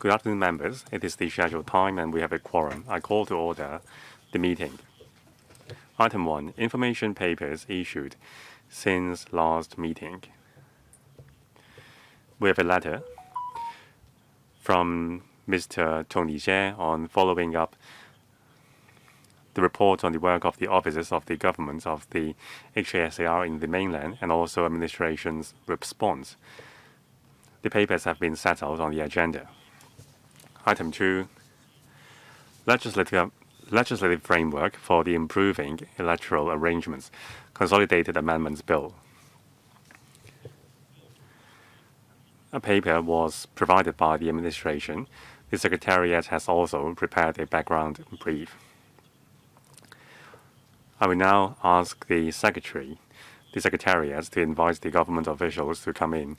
Good afternoon, members. It is the scheduled time and we have a quorum. I call to order the meeting. Item 1, information papers issued since last meeting. We have a letter from Mr. Tony TSE on following up the report on the work of the officers of the government of the HKSAR in the mainland and also administration's response. The papers have been settled on the agenda. Item 2, legislative framework for the improving electoral arrangements, Consolidated Amendments Bill. A paper was provided by the administration. The Secretariat has also prepared a background brief. I will now ask the Secretariat, to invite the government officials to come in.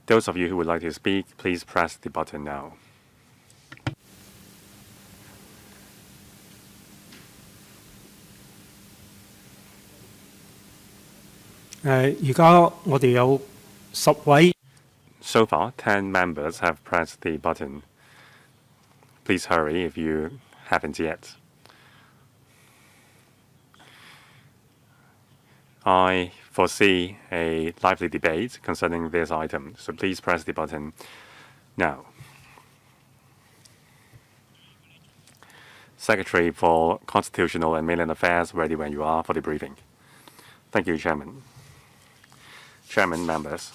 Those of you who would like to speak, please press the button now. So far, 10 members have pressed the button. Please hurry if you haven't yet. I foresee a lively debate concerning this item, so please press the button now. Secretary for Constitutional and Mainland Affairs, ready when you are for the briefing. Thank you, Chairman. Chairman, members,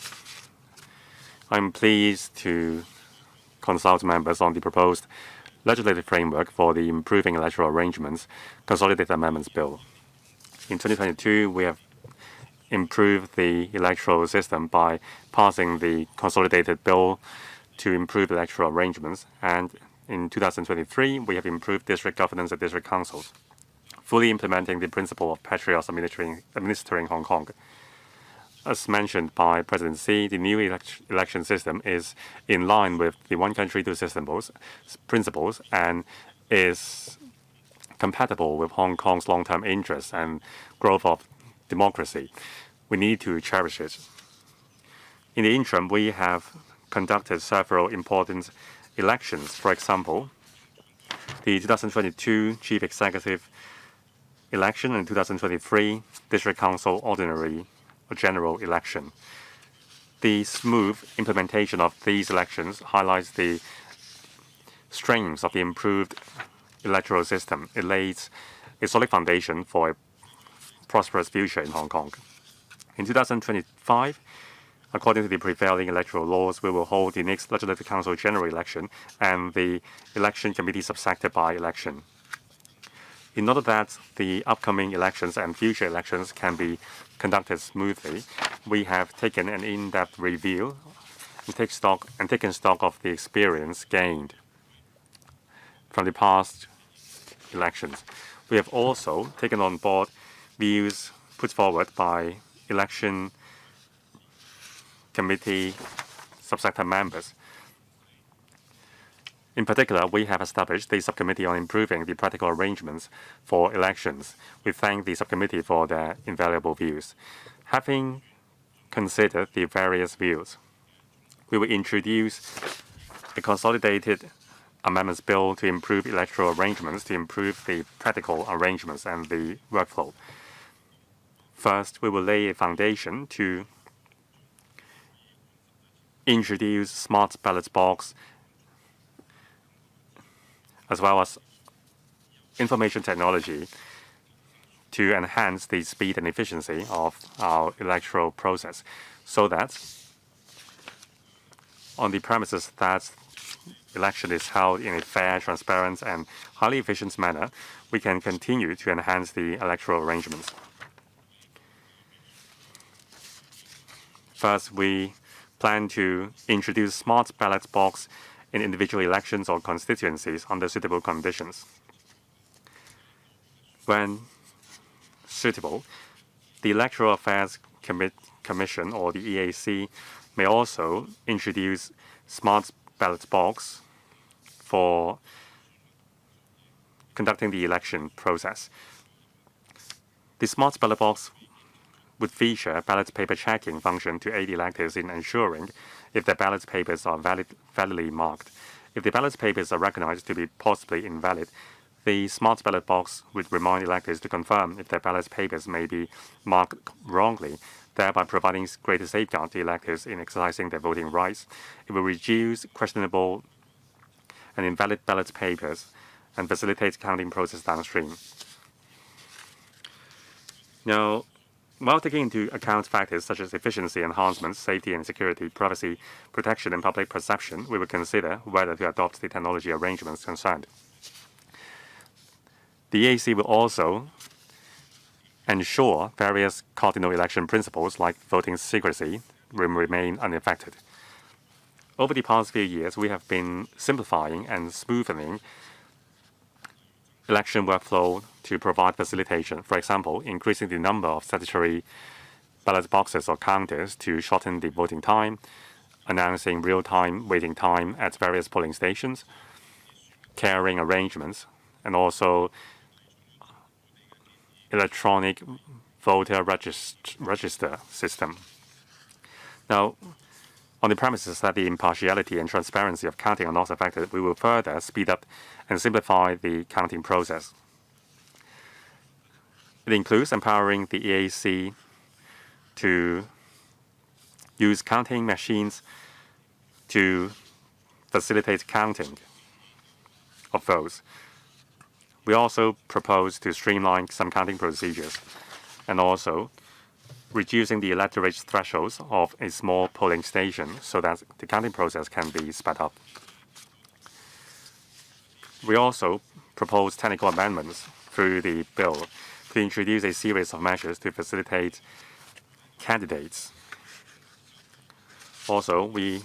I'm pleased to consult members on the proposed legislative framework for the improving electoral arrangements, Consolidated Amendments Bill. In 2022, we have improved the electoral system by passing the Consolidated Bill to improve electoral arrangements, and in 2023, we have improved district governance and district councils, fully implementing the principle of patriots administering Hong Kong. As mentioned by President Xi, the new election system is in line with the one country, two systems principles and is compatible with Hong Kong's long-term interests and growth of democracy. We need to cherish it. In the interim, we have conducted several important elections. For example, the 2022 Chief Executive election and 2023 District Council Ordinary or General election. The smooth implementation of these elections highlights the strengths of the improved electoral system. It lays a solid foundation for a prosperous future in Hong Kong. In 2025, according to the prevailing electoral laws, we will hold the next Legislative Council General election and the election committee subsector by-election. In order that the upcoming elections and future elections can be conducted smoothly, we have taken an in-depth review and taken stock of the experience gained from the past elections. We have also taken on board views put forward by election committee subsector members. In particular, we have established the subcommittee on improving the practical arrangements for elections. We thank the subcommittee for their invaluable views. Having considered the various views, we will introduce a consolidated amendments bill to improve electoral arrangements, to improve the practical arrangements and the workflow. First, we will lay a foundation to introduce smart ballot box as well as information technology to enhance the speed and efficiency of our electoral process, so that on the premises that election is held in a fair, transparent, and highly efficient manner, we can continue to enhance the electoral arrangements. First, we plan to introduce smart ballot box in individual elections or constituencies under suitable conditions. When suitable, the Electoral Affairs Commission or the EAC may also introduce smart ballot box for conducting the election process. The smart ballot box would feature a ballot paper checking function to aid electors in ensuring if their ballot papers are validly marked. If the ballot papers are recognized to be possibly invalid, the smart ballot box would remind electors to confirm if their ballot papers may be marked wrongly, thereby providing greater safeguard to electors in exercising their voting rights. It will reduce questionable and invalid ballot papers and facilitate counting process downstream. Now, while taking into account factors such as efficiency enhancements, safety and security, privacy protection, and public perception, we will consider whether to adopt the technology arrangements concerned. The EAC will also ensure various cardinal election principles like voting secrecy will remain unaffected. Over the past few years, we have been simplifying and smoothening election workflow to provide facilitation. For example, increasing the number of statutory ballot boxes or counters to shorten the voting time, announcing real-time waiting time at various polling stations, carrying arrangements, and also electronic voter register system. Now, on the premises that the impartiality and transparency of counting are not affected, we will further speed up and simplify the counting process. It includes empowering the EAC to use counting machines to facilitate counting of votes. We also propose to streamline some counting procedures and also reducing the electorate thresholds of a small polling station so that the counting process can be sped up. We also propose technical amendments through the bill to introduce a series of measures to facilitate candidates. Also, we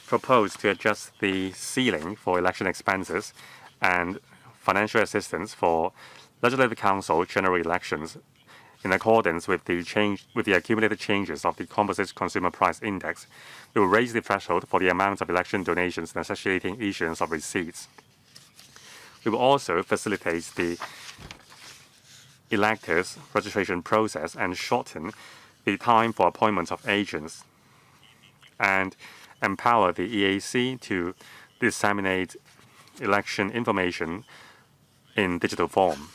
propose to adjust the ceiling for election expenses and financial assistance for Legislative Council general elections in accordance with the accumulated changes of the Composite Consumer Price Index. We will raise the threshold for the amount of election donations necessitating issuance of receipts. We will also facilitate the electors' registration process and shorten the time for appointment of agents and empower the EAC to disseminate election information in digital form.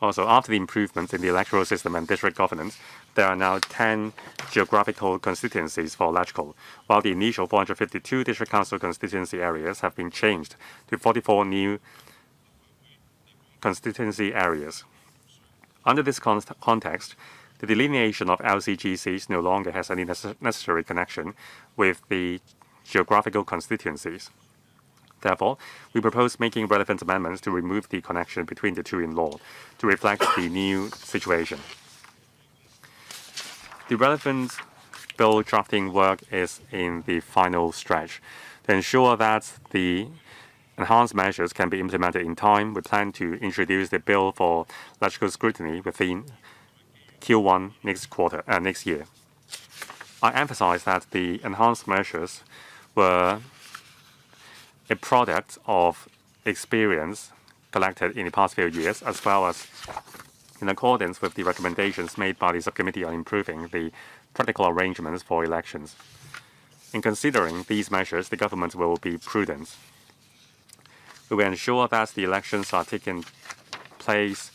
Also, after the improvements in the electoral system and district governance, there are now 10 geographical constituencies for Electoral, while the initial 452 district council constituency areas have been changed to 44 new constituency areas. Under this context, the delineation of LCGCs no longer has any necessary connection with the geographical constituencies. Therefore, we propose making relevant amendments to remove the connection between the two in law to reflect the new situation. The relevant bill drafting work is in the final stretch. To ensure that the enhanced measures can be implemented in time, we plan to introduce the bill for electoral scrutiny within Q1 next year. I emphasize that the enhanced measures were a product of experience collected in the past few years, as well as in accordance with the recommendations made by the Subcommittee on improving the practical arrangements for elections. In considering these measures, the government will be prudent. We will ensure that the elections are take place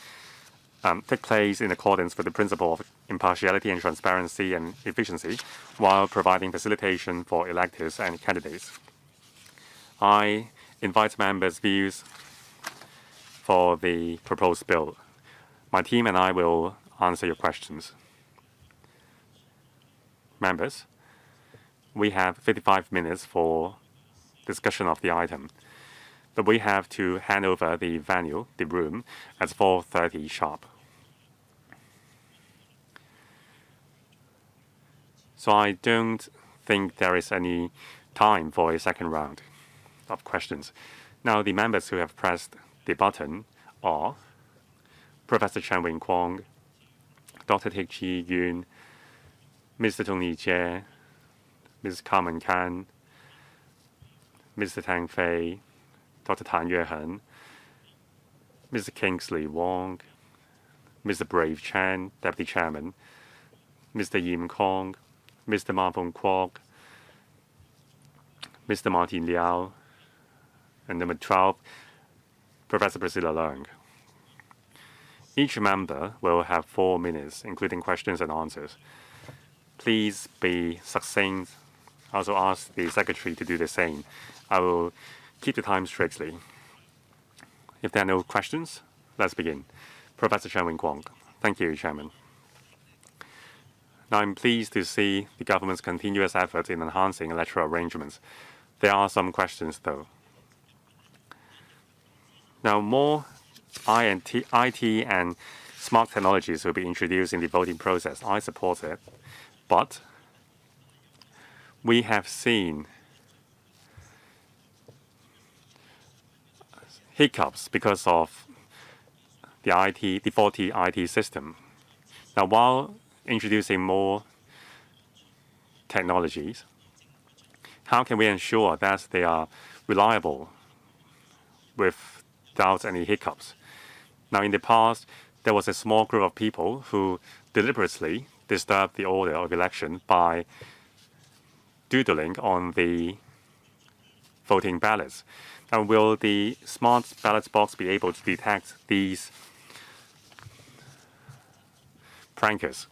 in accordance with the principle of impartiality and transparency and efficiency, while providing facilitation for electors and candidates. I invite members' views for the proposed bill. My team and I will answer your questions. Members, we have 55 minutes for discussion of the item, but we have to hand over the venue, the room, at 4:30 sharp. So I don't think there is any time for a second round of questions. Now, the members who have pressed the button are Professor Chen Wing-Kwong, Dr. Teck Chi Yun, Mr. Tony TSE, Ms. Carmen Kan, Mr. Tang Fei, Dr. Tan Yuehen, Mr. Kingsley Wong, Mr. Brave Chan, Deputy Chairman, Mr. Yim Kong, Mr. Ma Fung Kwok, Mr. Martin Liao, and number 12, Professor Priscilla Leung. Each member will have 4 minutes, including questions and answers. Please be succinct. I also ask the Secretary to do the same. I will keep the time strictly. If there are no questions, let's begin. Professor Chen Wing-Kwong. Thank you, Chairman. Now, I'm pleased to see the government's continuous efforts in enhancing electoral arrangements. There are some questions, though. Now, more IT and smart technologies will be introduced in the voting process. I support it. But we have seen hiccups because of the faulty IT system. Now, while introducing more technologies, how can we ensure that they are reliable without any hiccups? Now, in the past, there was a small group of people who deliberately disturbed the order of election by doodling on the voting ballots. Now, will the smart ballot box be able to detect these prankers?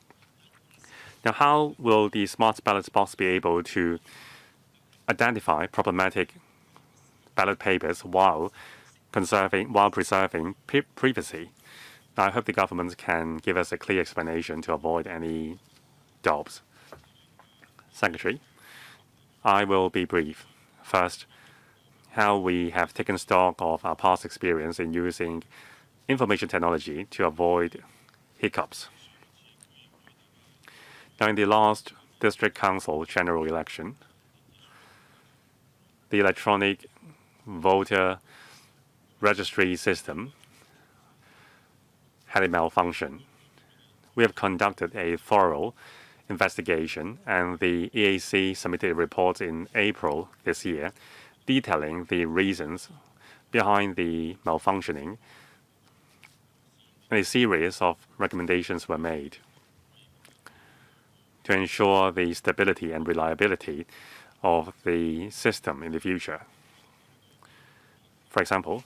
Now, how will the smart ballot box be able to identify problematic ballot papers while preserving privacy? Now, I hope the government can give us a clear explanation to avoid any doubts. Secretary, I will be brief. First, how we have taken stock of our past experience in using information technology to avoid hiccups. Now, in the last District Council general election, the electronic voter registry system had a malfunction. We have conducted a thorough investigation, and the EAC submitted a report in April this year detailing the reasons behind the malfunctioning, and a series of recommendations were made to ensure the stability and reliability of the system in the future. For example,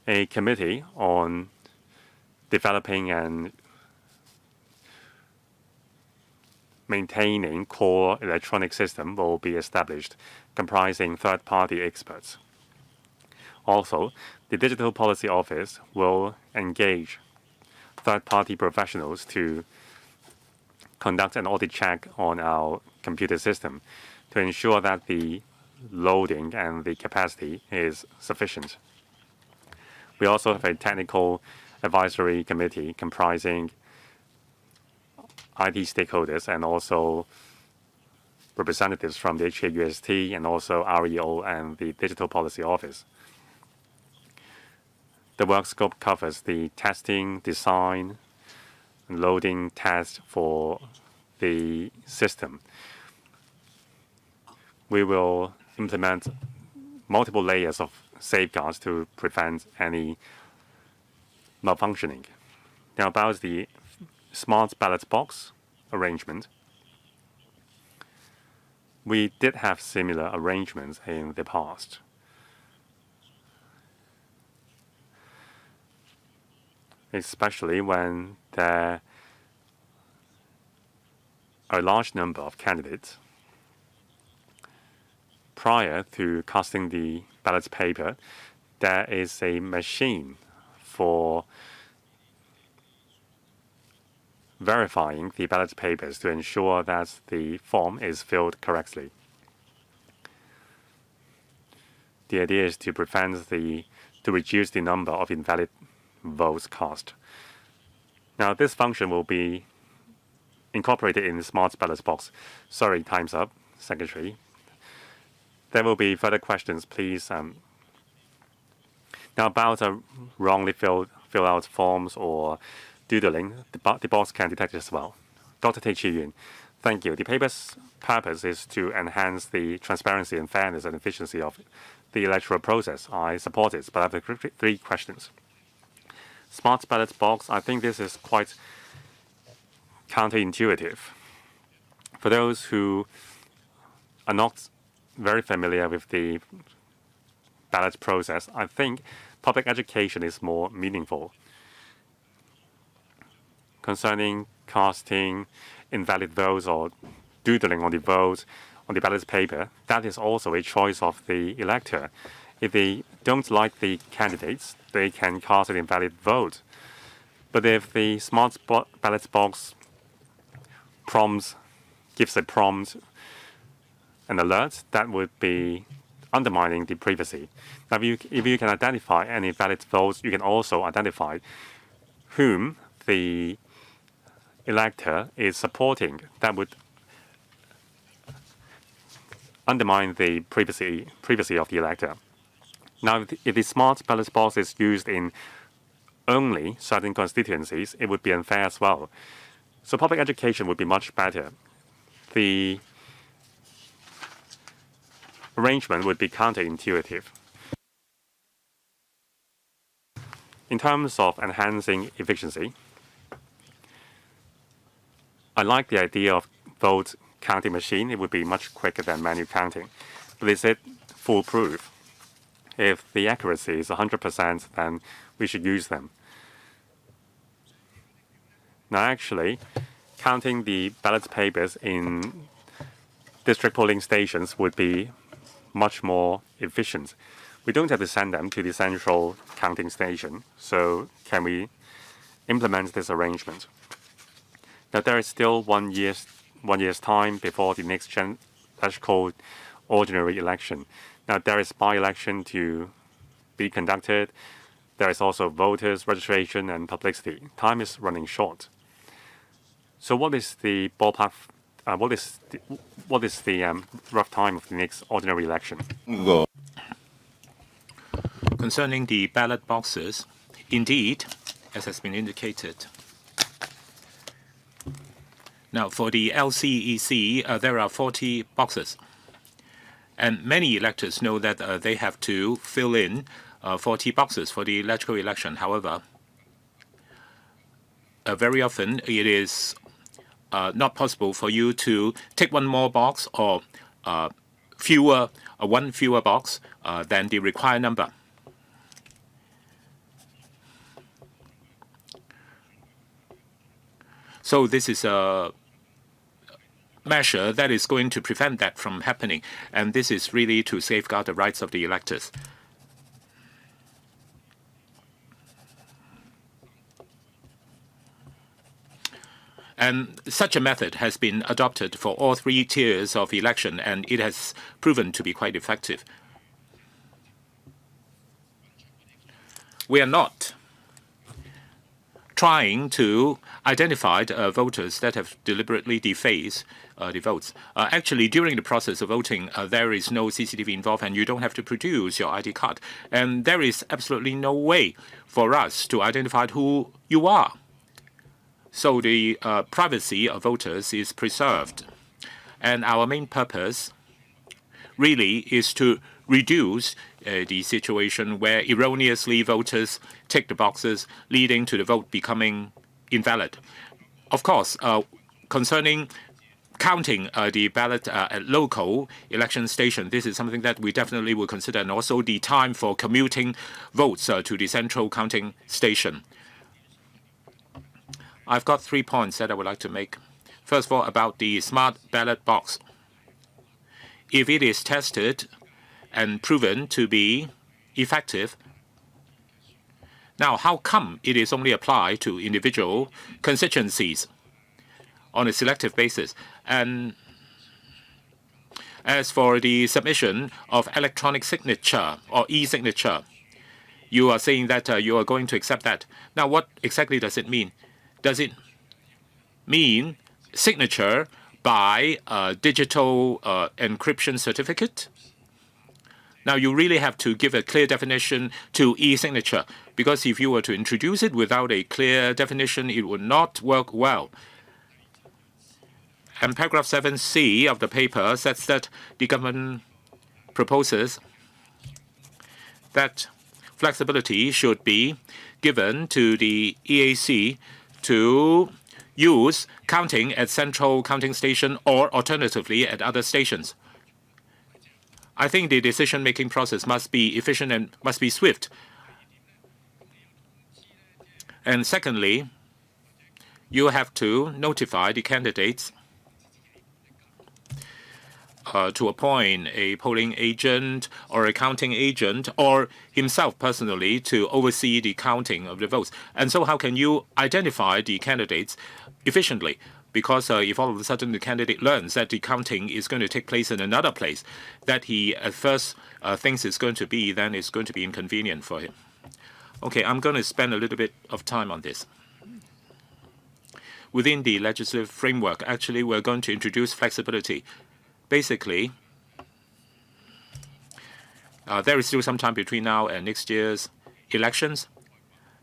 a committee on developing and maintaining core electronic system will be established, comprising third-party experts. Also, the Digital Policy Office will engage third-party professionals to conduct an audit check on our computer system to ensure that the loading and the capacity is sufficient. We also have a technical advisory committee comprising IT stakeholders and also representatives from the HKUST and also REO and the Digital Policy Office. The work scope covers the testing, design, and loading test for the system. We will implement multiple layers of safeguards to prevent any malfunctioning. Now, about the smart ballot box arrangement, we did have similar arrangements in the past. Especially when there are a large number of candidates. Prior to casting the ballot paper, there is a machine for verifying the ballot papers to ensure that the form is filled correctly. The idea is to reduce the number of invalid votes cast. Now, this function will be incorporated in the smart ballot box. Sorry, time's up, Secretary. There will be further questions, please. Now, about wrongly fill out forms or doodling, the box can detect it as well. Dr. Tay Chi-yun, thank you. The paper's purpose is to enhance the transparency and fairness and efficiency of the electoral process. I support it, but I have 3 questions. Smart ballot box, I think this is quite counterintuitive. For those who are not very familiar with the ballot process, I think public education is more meaningful. Concerning casting invalid votes or doodling on the votes on the ballot paper, that is also a choice of the elector. If they don't like the candidates, they can cast an invalid vote. But if the smart ballot box gives a prompt, an alert, that would be undermining the privacy. Now, if you can identify any valid votes, you can also identify whom the elector is supporting. That would undermine the privacy of the elector. Now, if the smart ballot box is used in only certain constituencies, it would be unfair as well. So public education would be much better. The arrangement would be counterintuitive. In terms of enhancing efficiency, I like the idea of vote counting machine. It would be much quicker than manual counting. But is it foolproof? If the accuracy is 100%, then we should use them. Now, actually, counting the ballot papers in district polling stations would be much more efficient. We don't have to send them to the central counting station. So can we implement this arrangement? Now, there is still one year's time before the next called ordinary election. Now, there is by-election to be conducted. There is also voters' registration and publicity. Time is running short. So what is the ballpark? What is the rough time of the next ordinary election? Concerning the ballot boxes, indeed, as has been indicated, now for the LCEC, there are 40 boxes. And many electors know that they have to fill in 40 boxes for the electoral election. However, very often it is not possible for you to take one more box or one fewer box than the required number. So this is a measure that is going to prevent that from happening, and this is really to safeguard the rights of the electors. And such a method has been adopted for all three tiers of election, and it has proven to be quite effective. We are not trying to identify voters that have deliberately defaced the votes. Actually, during the process of voting, there is no CCTV involved, and you don't have to produce your ID card. And there is absolutely no way for us to identify who you are. So the privacy of voters is preserved. And our main purpose really is to reduce the situation where erroneously voters tick the boxes, leading to the vote becoming invalid. Of course, concerning counting the ballot at local election station, this is something that we definitely will consider, and also the time for commuting votes to the central counting station. I've got 3 points that I would like to make. First of all, about the smart ballot box. If it is tested and proven to be effective, now how come it is only applied to individual constituencies on a selective basis? And as for the submission of electronic signature or e-signature, you are saying that you are going to accept that. Now, what exactly does it mean? Does it mean signature by a digital encryption certificate? Now, you really have to give a clear definition to e-signature, because if you were to introduce it without a clear definition, it would not work well. And paragraph 7C of the paper says that the government proposes that flexibility should be given to the EAC to use counting at central counting station or alternatively at other stations. I think the decision-making process must be efficient and must be swift. And secondly, you have to notify the candidates to appoint a polling agent or a counting agent or himself personally to oversee the counting of the votes. And so how can you identify the candidates efficiently? Because if all of a sudden the candidate learns that the counting is going to take place in another place that he at first thinks it's going to be, then it's going to be inconvenient for him. Okay, I'm going to spend a little bit of time on this. Within the legislative framework, actually, we're going to introduce flexibility. Basically, there is still some time between now and next year's elections.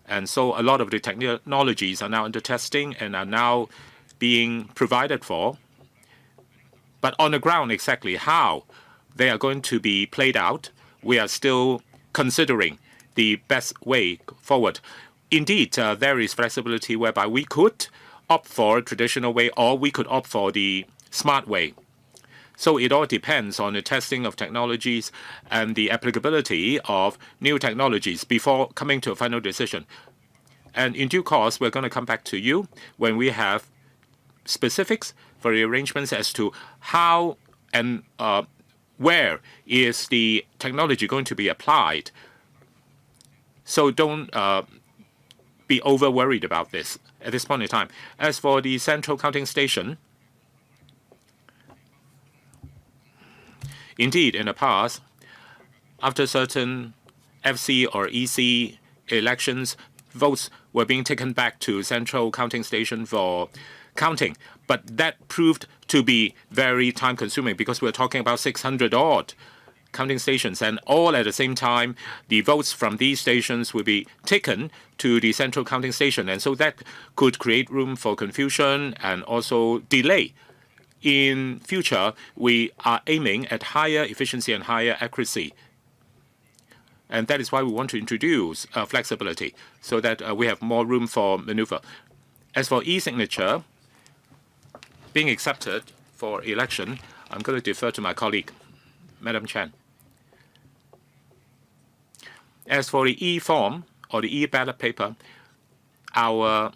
And so a lot of the technologies are now under testing and are now being provided for. But on the ground, exactly how they are going to be played out, we are still considering the best way forward. Indeed, there is flexibility whereby we could opt for a traditional way or we could opt for the smart way. So it all depends on the testing of technologies and the applicability of new technologies before coming to a final decision. And in due course, we're going to come back to you when we have specifics for the arrangements as to how and where is the technology going to be applied. So don't be over worried about this at this point in time. As for the central counting station, indeed, in the past, after certain FC or EC elections, votes were being taken back to central counting station for counting. But that proved to be very time-consuming because we're talking about 600-odd counting stations, and all at the same time, the votes from these stations will be taken to the central counting station. And so that could create room for confusion and also delay. In future, we are aiming at higher efficiency and higher accuracy. And that is why we want to introduce flexibility so that we have more room for maneuver. As for e-signature being accepted for election, I'm going to defer to my colleague, Madam Chan. As for the e-form or the e-ballot paper, our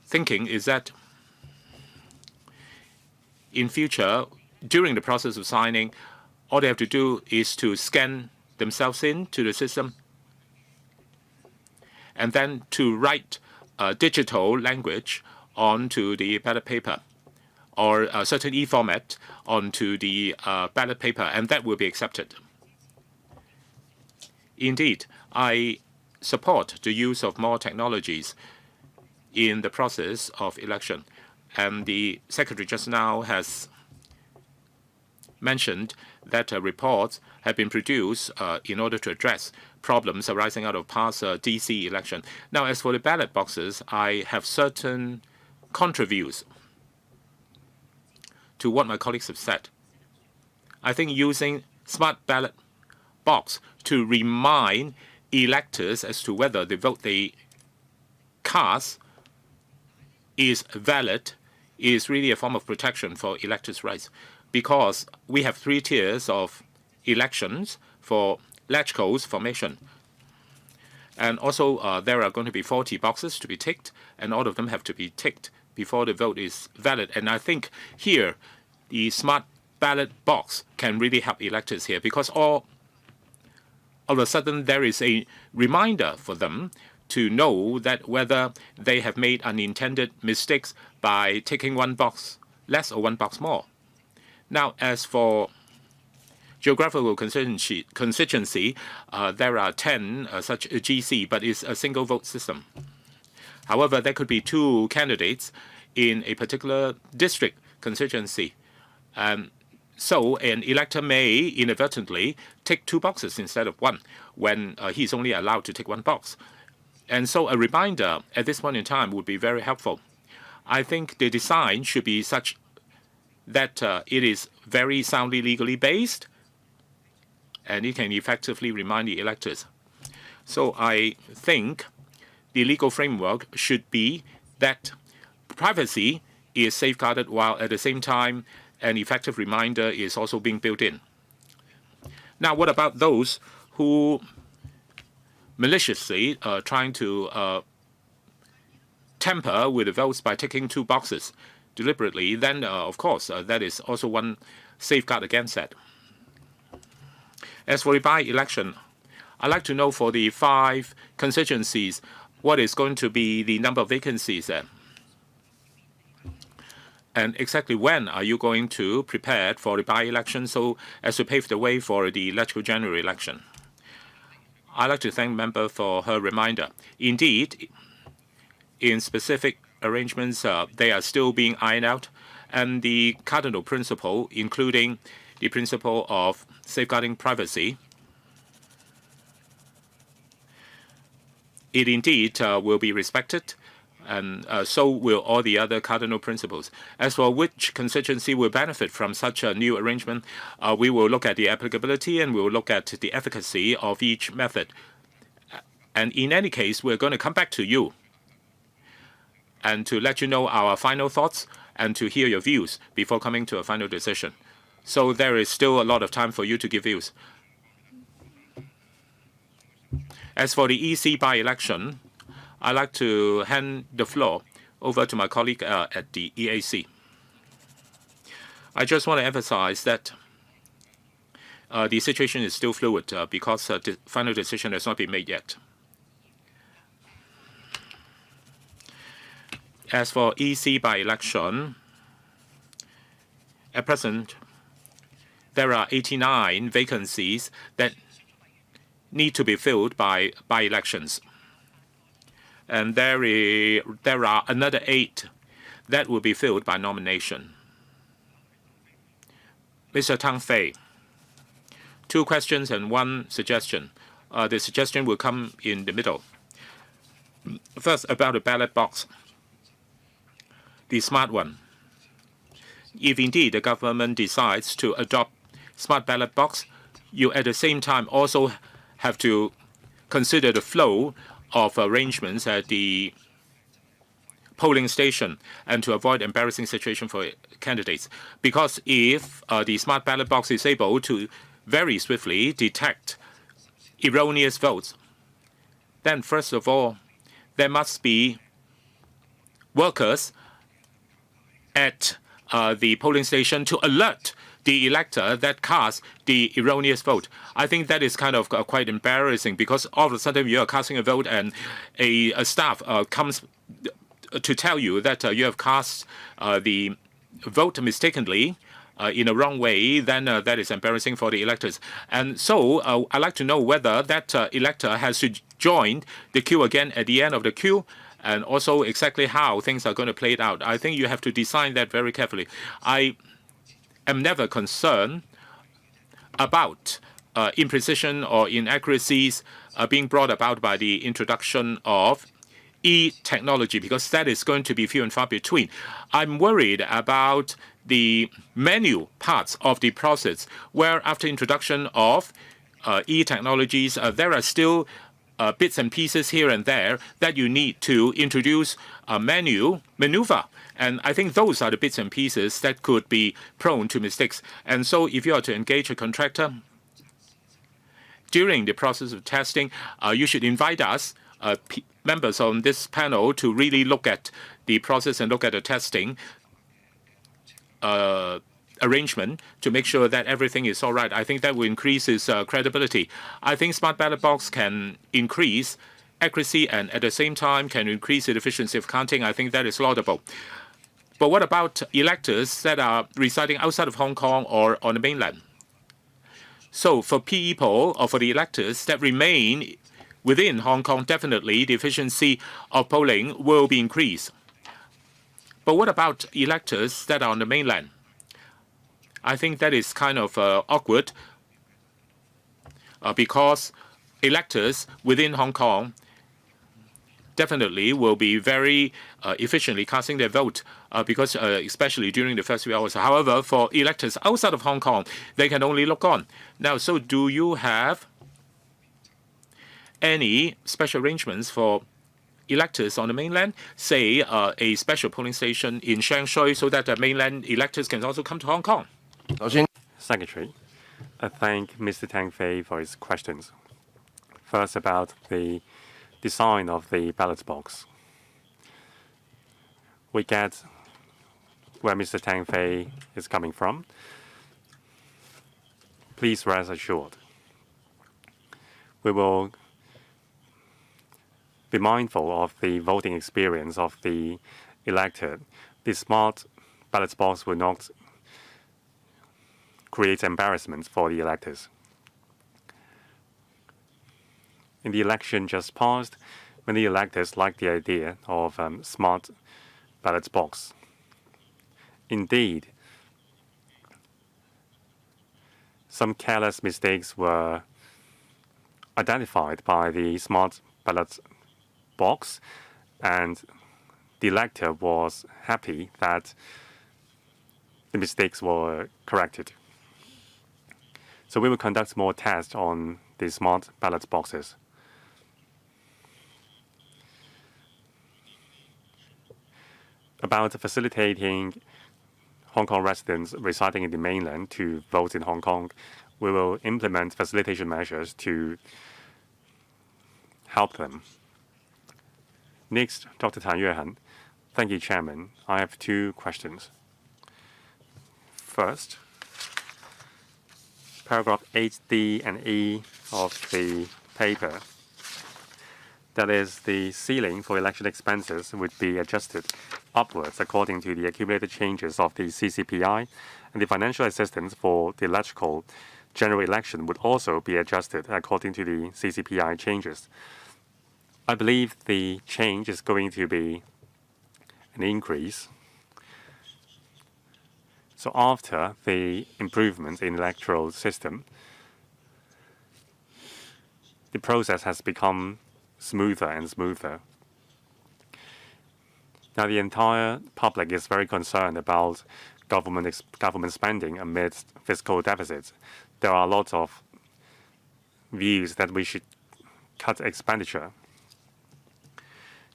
thinking is that in future, during the process of signing, all they have to do is to scan themselves into the system and then to write digital language onto the ballot paper or a certain e-format onto the ballot paper, and that will be accepted. Indeed, I support the use of more technologies in the process of election. And the Secretary just now has mentioned that reports have been produced in order to address problems arising out of past DC election. Now, as for the ballot boxes, I have certain contra views to what my colleagues have said. I think using smart ballot box to remind electors as to whether the vote they cast is valid is really a form of protection for electors' rights, because we have 3 tiers of elections for electorals formation. And also there are going to be 40 boxes to be ticked, and all of them have to be ticked before the vote is valid. And I think here the smart ballot box can really help electors here, because all of a sudden there is a reminder for them to know that whether they have made unintended mistakes by taking 1 box less or 1 box more. Now, as for geographical constituency, there are 10 such GC, but it's a single vote system. However, there could be 2 candidates in a particular district constituency. So an elector may inadvertently take 2 boxes instead of 1 when he's only allowed to take 1 box. And so a reminder at this point in time would be very helpful. I think the design should be such that it is very soundly legally based and it can effectively remind the electors. So I think the legal framework should be that privacy is safeguarded while at the same time an effective reminder is also being built in. Now, what about those who maliciously trying to tamper with the votes by ticking 2 boxes deliberately? Then, of course, that is also one safeguard against that. As for the by-election, I'd like to know for the 5 constituencies, what is going to be the number of vacancies there? And exactly when are you going to prepare for the by-election so as to pave the way for the electoral general election? I'd like to thank the member for her reminder. Indeed, in specific arrangements, they are still being ironed out, and the cardinal principle, including the principle of safeguarding privacy, it indeed will be respected, and so will all the other cardinal principles. As for which constituency will benefit from such a new arrangement, we will look at the applicability and we will look at the efficacy of each method. And in any case, we're going to come back to you and to let you know our final thoughts and to hear your views before coming to a final decision. So there is still a lot of time for you to give views. As for the EC by-election, I'd like to hand the floor over to my colleague at the EAC. I just want to emphasize that the situation is still fluid because the final decision has not been made yet. As for EC by-election, at present, there are 89 vacancies that need to be filled by by-elections. And there are another 8 that will be filled by nomination. Mr. Tang Fei, 2 questions and 1 suggestion. The suggestion will come in the middle. First, about the ballot box, the smart one. If indeed the government decides to adopt smart ballot box, you at the same time also have to consider the flow of arrangements at the polling station and to avoid embarrassing situation for candidates. Because if the smart ballot box is able to very swiftly detect erroneous votes, then first of all, there must be workers at the polling station to alert the elector that cast the erroneous vote. I think that is kind of quite embarrassing because all of a sudden you are casting a vote and a staff comes to tell you that you have cast the vote mistakenly in a wrong way, then that is embarrassing for the electors. And so I'd like to know whether that elector has to join the queue again at the end of the queue, and also exactly how things are going to play out. I think you have to design that very carefully. I am never concerned about imprecision or inaccuracies being brought about by the introduction of e-technology, because that is going to be few and far between. I'm worried about the manual parts of the process, where after introduction of e-technologies, there are still bits and pieces here and there that you need to introduce a manual maneuver. And I think those are the bits and pieces that could be prone to mistakes. And so if you are to engage a contractor during the process of testing, you should invite us, members on this panel, to really look at the process and look at the testing arrangement to make sure that everything is all right. I think that will increase its credibility. I think smart ballot box can increase accuracy and at the same time can increase the efficiency of counting. I think that is laudable. But what about electors that are residing outside of Hong Kong or on the mainland? So for people or for the electors that remain within Hong Kong, definitely the efficiency of polling will be increased. But what about electors that are on the mainland? I think that is kind of awkward because electors within Hong Kong definitely will be very efficiently casting their vote because especially during the first few hours. However, for electors outside of Hong Kong, they can only look on. Now, so do you have any special arrangements for electors on the mainland, say a special polling station in Shanghai so that the mainland electors can also come to Hong Kong? Secretary, I thank Mr. Tang Fei for his questions. First, about the design of the ballot box. We get where Mr. Tang Fei is coming from. Please rest assured. We will be mindful of the voting experience of the elected. The smart ballot box will not create embarrassment for the electors. In the election just passed, many electors liked the idea of smart ballot box. Indeed, some careless mistakes were identified by the smart ballot box, and the elector was happy that the mistakes were corrected. So we will conduct more tests on the smart ballot boxes. About facilitating Hong Kong residents residing in the mainland to vote in Hong Kong, we will implement facilitation measures to help them. Next, Dr. Tan Yuehan. Thank you, Chairman. I have two questions. First, paragraph 8D and E of the paper. That is, the ceiling for election expenses would be adjusted upwards according to the accumulated changes of the CCPI, and the financial assistance for the electoral general election would also be adjusted according to the CCPI changes. I believe the change is going to be an increase. So after the improvements in the electoral system, the process has become smoother and smoother. Now, the entire public is very concerned about government spending amidst fiscal deficits. There are lots of views that we should cut expenditure.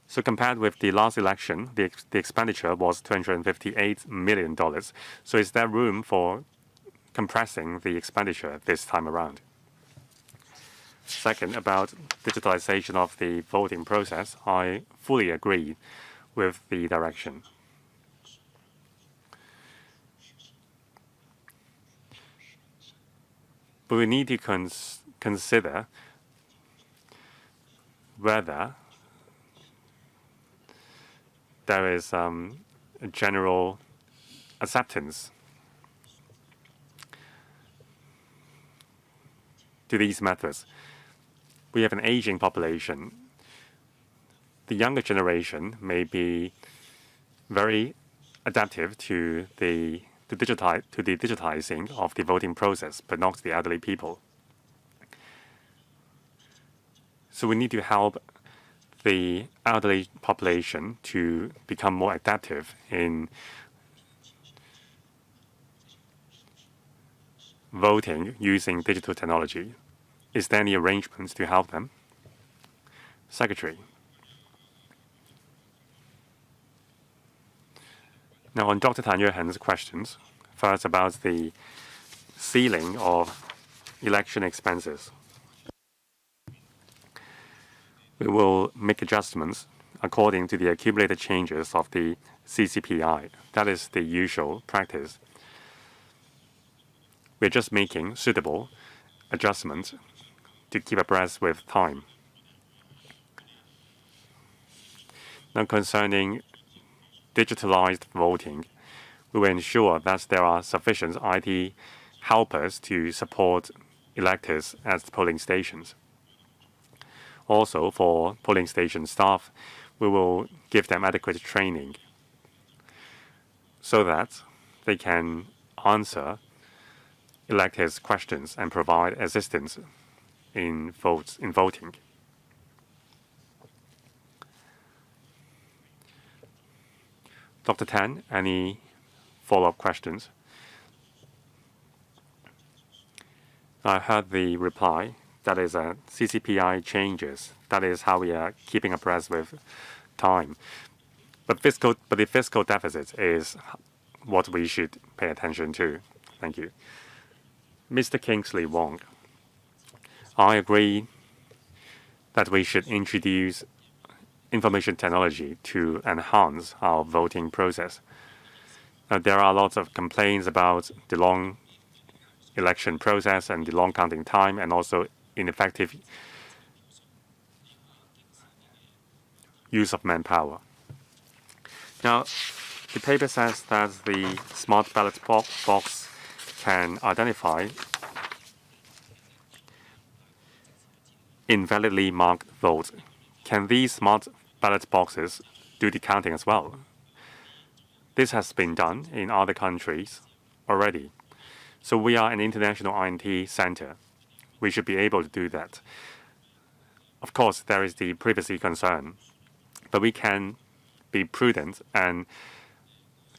So compared with the last election, the expenditure was $258 million. So is there room for compressing the expenditure this time around? Second, about digitalization of the voting process, I fully agree with the direction. But we need to consider whether there is a general acceptance to these methods. We have an aging population. The younger generation may be very adaptive to the digitizing of the voting process, but not the elderly people. So we need to help the elderly population to become more adaptive in voting using digital technology. Is there any arrangements to help them? Secretary. Now, on Dr. Tan Yuehan's questions, first about the ceiling of election expenses. We will make adjustments according to the accumulated changes of the CCPI. That is the usual practice. We're just making suitable adjustments to keep abreast with time. Now, concerning digitalized voting, we will ensure that there are sufficient IT helpers to support electors at the polling stations. Also, for polling station staff, we will give them adequate training so that they can answer electors' questions and provide assistance in voting. Dr. Tan, any follow-up questions? I heard the reply. That is CCPI changes. That is how we are keeping abreast with time. But the fiscal deficit is what we should pay attention to. Thank you. Mr. Kingsley Wong, I agree that we should introduce information technology to enhance our voting process. Now, there are lots of complaints about the long election process and the long counting time, and also ineffective use of manpower. Now, the paper says that the smart ballot box can identify invalidly marked votes. Can these smart ballot boxes do the counting as well? This has been done in other countries already. So we are an international INT center. We should be able to do that. Of course, there is the privacy concern, but we can be prudent and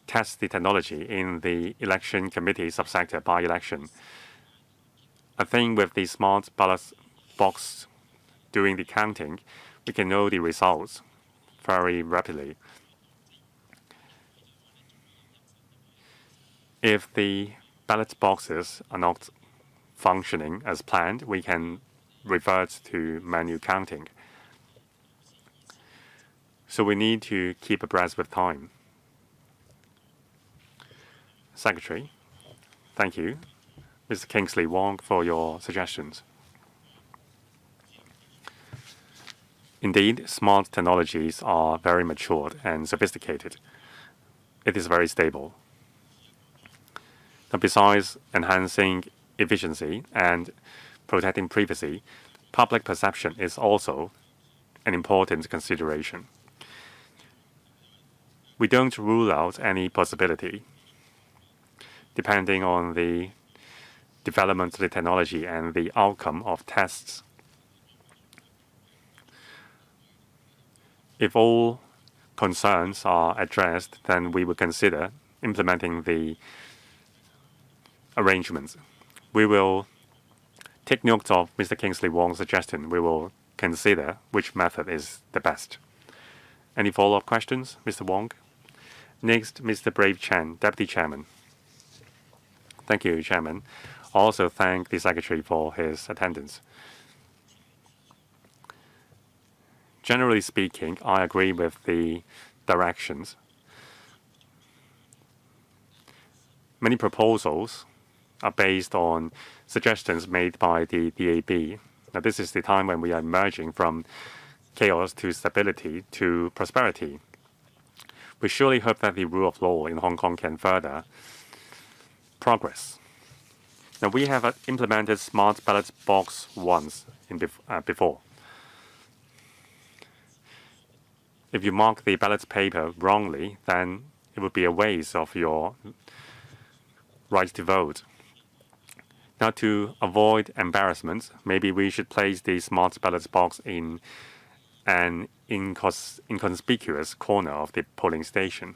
test the technology in the election committee subsector by election. I think with the smart ballot box doing the counting, we can know the results very rapidly. If the ballot boxes are not functioning as planned, we can revert to manual counting. So we need to keep abreast with time. Secretary, thank you, Mr. Kingsley Wong, for your suggestions. Indeed, smart technologies are very matured and sophisticated. It is very stable. Now, besides enhancing efficiency and protecting privacy, public perception is also an important consideration. We don't rule out any possibility. Depending on the development of the technology and the outcome of tests. If all concerns are addressed, then we will consider implementing the arrangements. We will take note of Mr. Kingsley Wong's suggestion. We will consider which method is the best. Any follow-up questions, Mr. Wong? Next, Mr. Brave Chen, Deputy Chairman. Thank you, Chairman. I also thank the Secretary for his attendance. Generally speaking, I agree with the directions. Many proposals are based on suggestions made by the DAB. Now, this is the time when we are emerging from chaos to stability to prosperity. We surely hope that the rule of law in Hong Kong can further progress. Now, we have implemented smart ballot box once before. If you mark the ballot paper wrongly, then it would be a waste of your right to vote. Now, to avoid embarrassment, maybe we should place the smart ballot box in an inconspicuous corner of the polling station.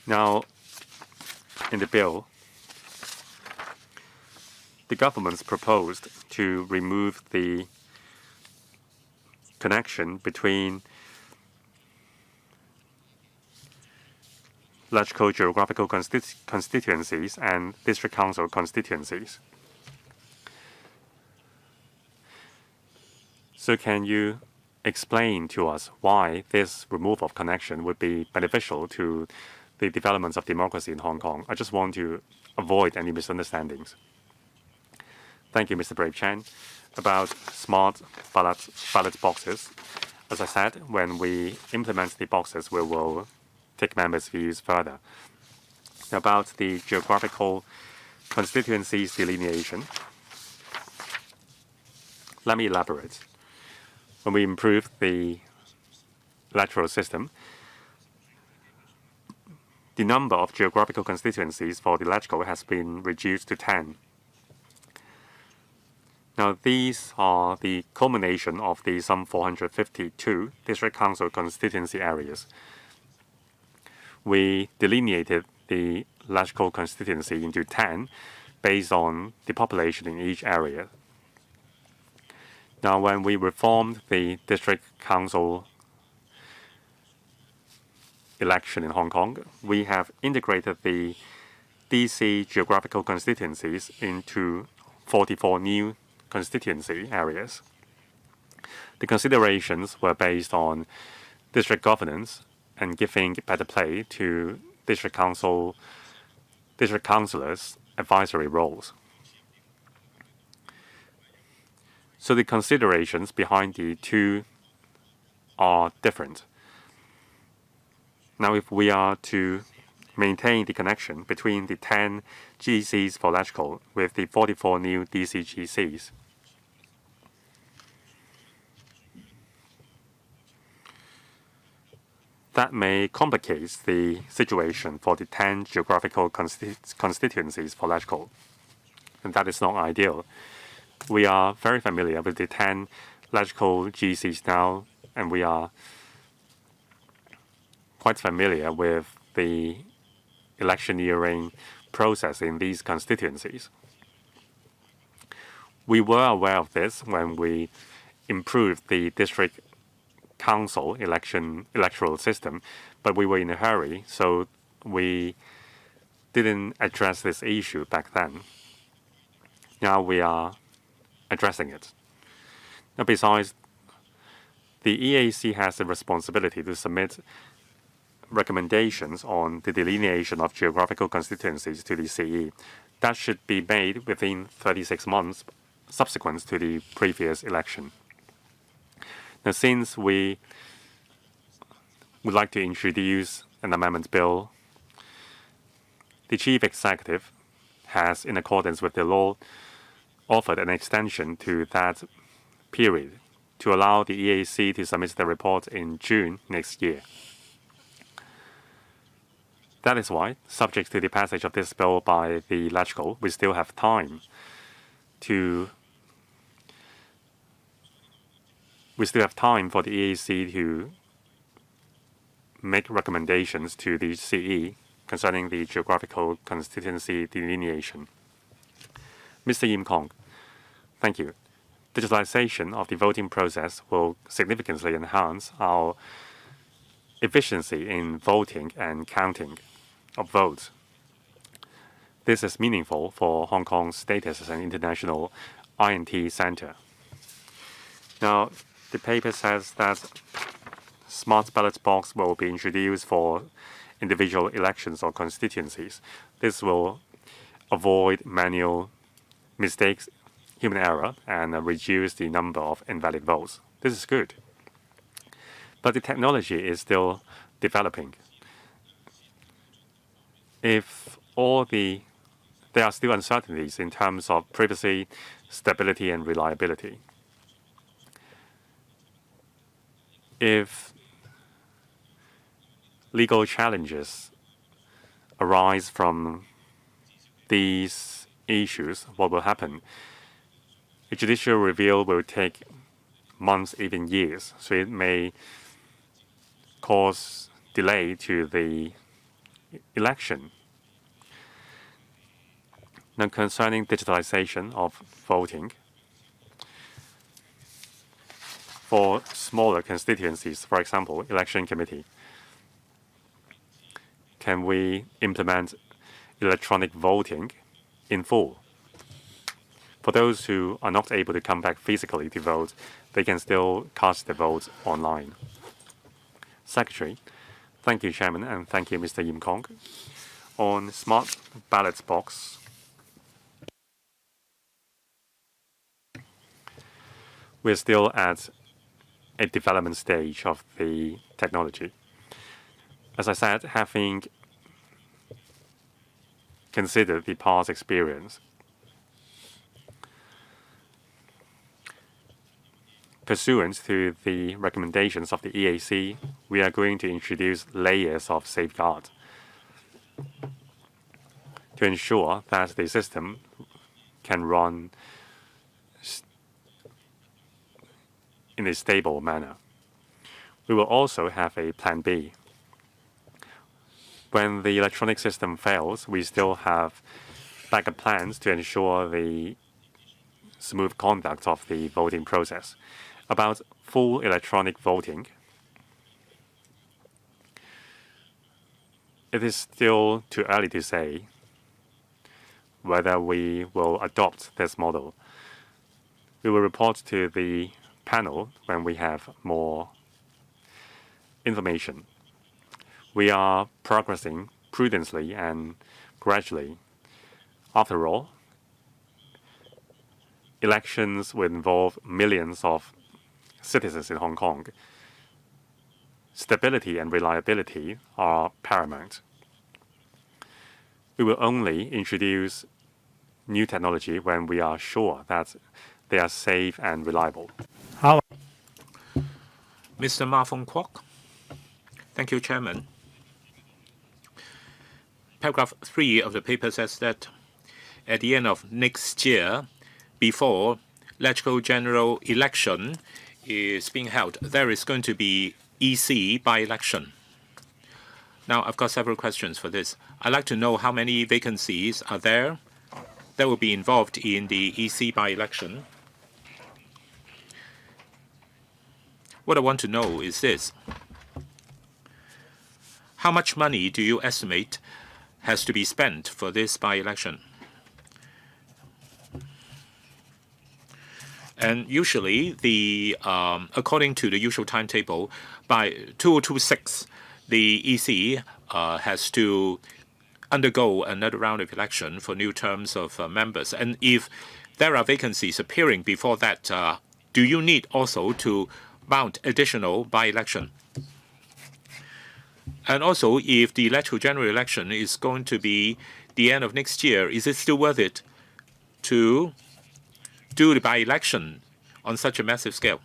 Now, in the bill, the government's proposed to remove the connection between Electoral geographical constituencies and district council constituencies. So can you explain to us why this removal of connection would be beneficial to the developments of democracy in Hong Kong? I just want to avoid any misunderstandings. Thank you, Mr. Brave Chen. About smart ballot boxes, as I said, when we implement the boxes, we will take members' views further. About the geographical constituencies delineation, let me elaborate. When we improve the electoral system, the number of geographical constituencies for the electoral has been reduced to 10. Now, these are the culmination of the some 452 district council constituency areas. We delineated the electoral constituency into 10 based on the population in each area. Now, when we reformed the district council election in Hong Kong, we have integrated the DC geographical constituencies into 44 new constituency areas. The considerations were based on district governance and giving better play to district councillors' advisory roles. So the considerations behind the two are different. Now, if we are to maintain the connection between the 10 GCs for Electoral with the 44 new DCGCs, that may complicate the situation for the 10 geographical constituencies for Electoral, and that is not ideal. We are very familiar with the 10 Electoral GCs now, and we are quite familiar with the electioneering process in these constituencies. We were aware of this when we improved the district council electoral system, but we were in a hurry, so we didn't address this issue back then. Now we are addressing it. Now, besides, the EAC has the responsibility to submit recommendations on the delineation of geographical constituencies to the CE. That should be made within 36 months subsequent to the previous election. Now, since we would like to introduce an amendment bill, the Chief Executive has, in accordance with the law, offered an extension to that period to allow the EAC to submit the report in June next year. That is why, subject to the passage of this bill by the Electoral, we still have time for the EAC to make recommendations to the CE concerning the geographical constituency delineation. Mr. Yim Kong, thank you. Digitalization of the voting process will significantly enhance our efficiency in voting and counting of votes. This is meaningful for Hong Kong's status as an international INT center. Now, the paper says that smart ballot box will be introduced for individual elections or constituencies. This will avoid manual mistakes, human error, and reduce the number of invalid votes. This is good. But the technology is still developing. There are still uncertainties in terms of privacy, stability, and reliability. If legal challenges arise from these issues, what will happen? A judicial review will take months, even years, so it may cause delay to the election. Now, concerning digitalization of voting, for smaller constituencies, for example, election committee, can we implement electronic voting in full? For those who are not able to come back physically to vote, they can still cast their votes online. Secretary, thank you, Chairman, and thank you, Mr. Yim Kong. On smart ballot box, we're still at a development stage of the technology. As I said, having considered the past experience, pursuant to the recommendations of the EAC, we are going to introduce layers of safeguard to ensure that the system can run in a stable manner. We will also have a plan B. When the electronic system fails, we still have backup plans to ensure the smooth conduct of the voting process. About full electronic voting, It is still too early to say whether we will adopt this model. We will report to the panel when we have more information. We are progressing prudently and gradually. After all, elections will involve millions of citizens in Hong Kong. Stability and reliability are paramount. We will only introduce new technology when we are sure that they are safe and reliable. Mr. Ma Fong Kwok. Thank you, Chairman. Paragraph 3 of the paper says that at the end of next year, before Electoral General Election is being held, there is going to be EC by-election. Now, I've got several questions for this. I'd like to know how many vacancies are there that will be involved in the EC by-election. What I want to know is this. How much money do you estimate has to be spent for this by-election? And usually, according to the usual timetable, by 2026, the EC has to undergo another round of election for new terms of members. And if there are vacancies appearing before that, do you need also to mount additional by-election? And also, if the electoral general election is going to be the end of next year, is it still worth it to do the by-election on such a massive scale?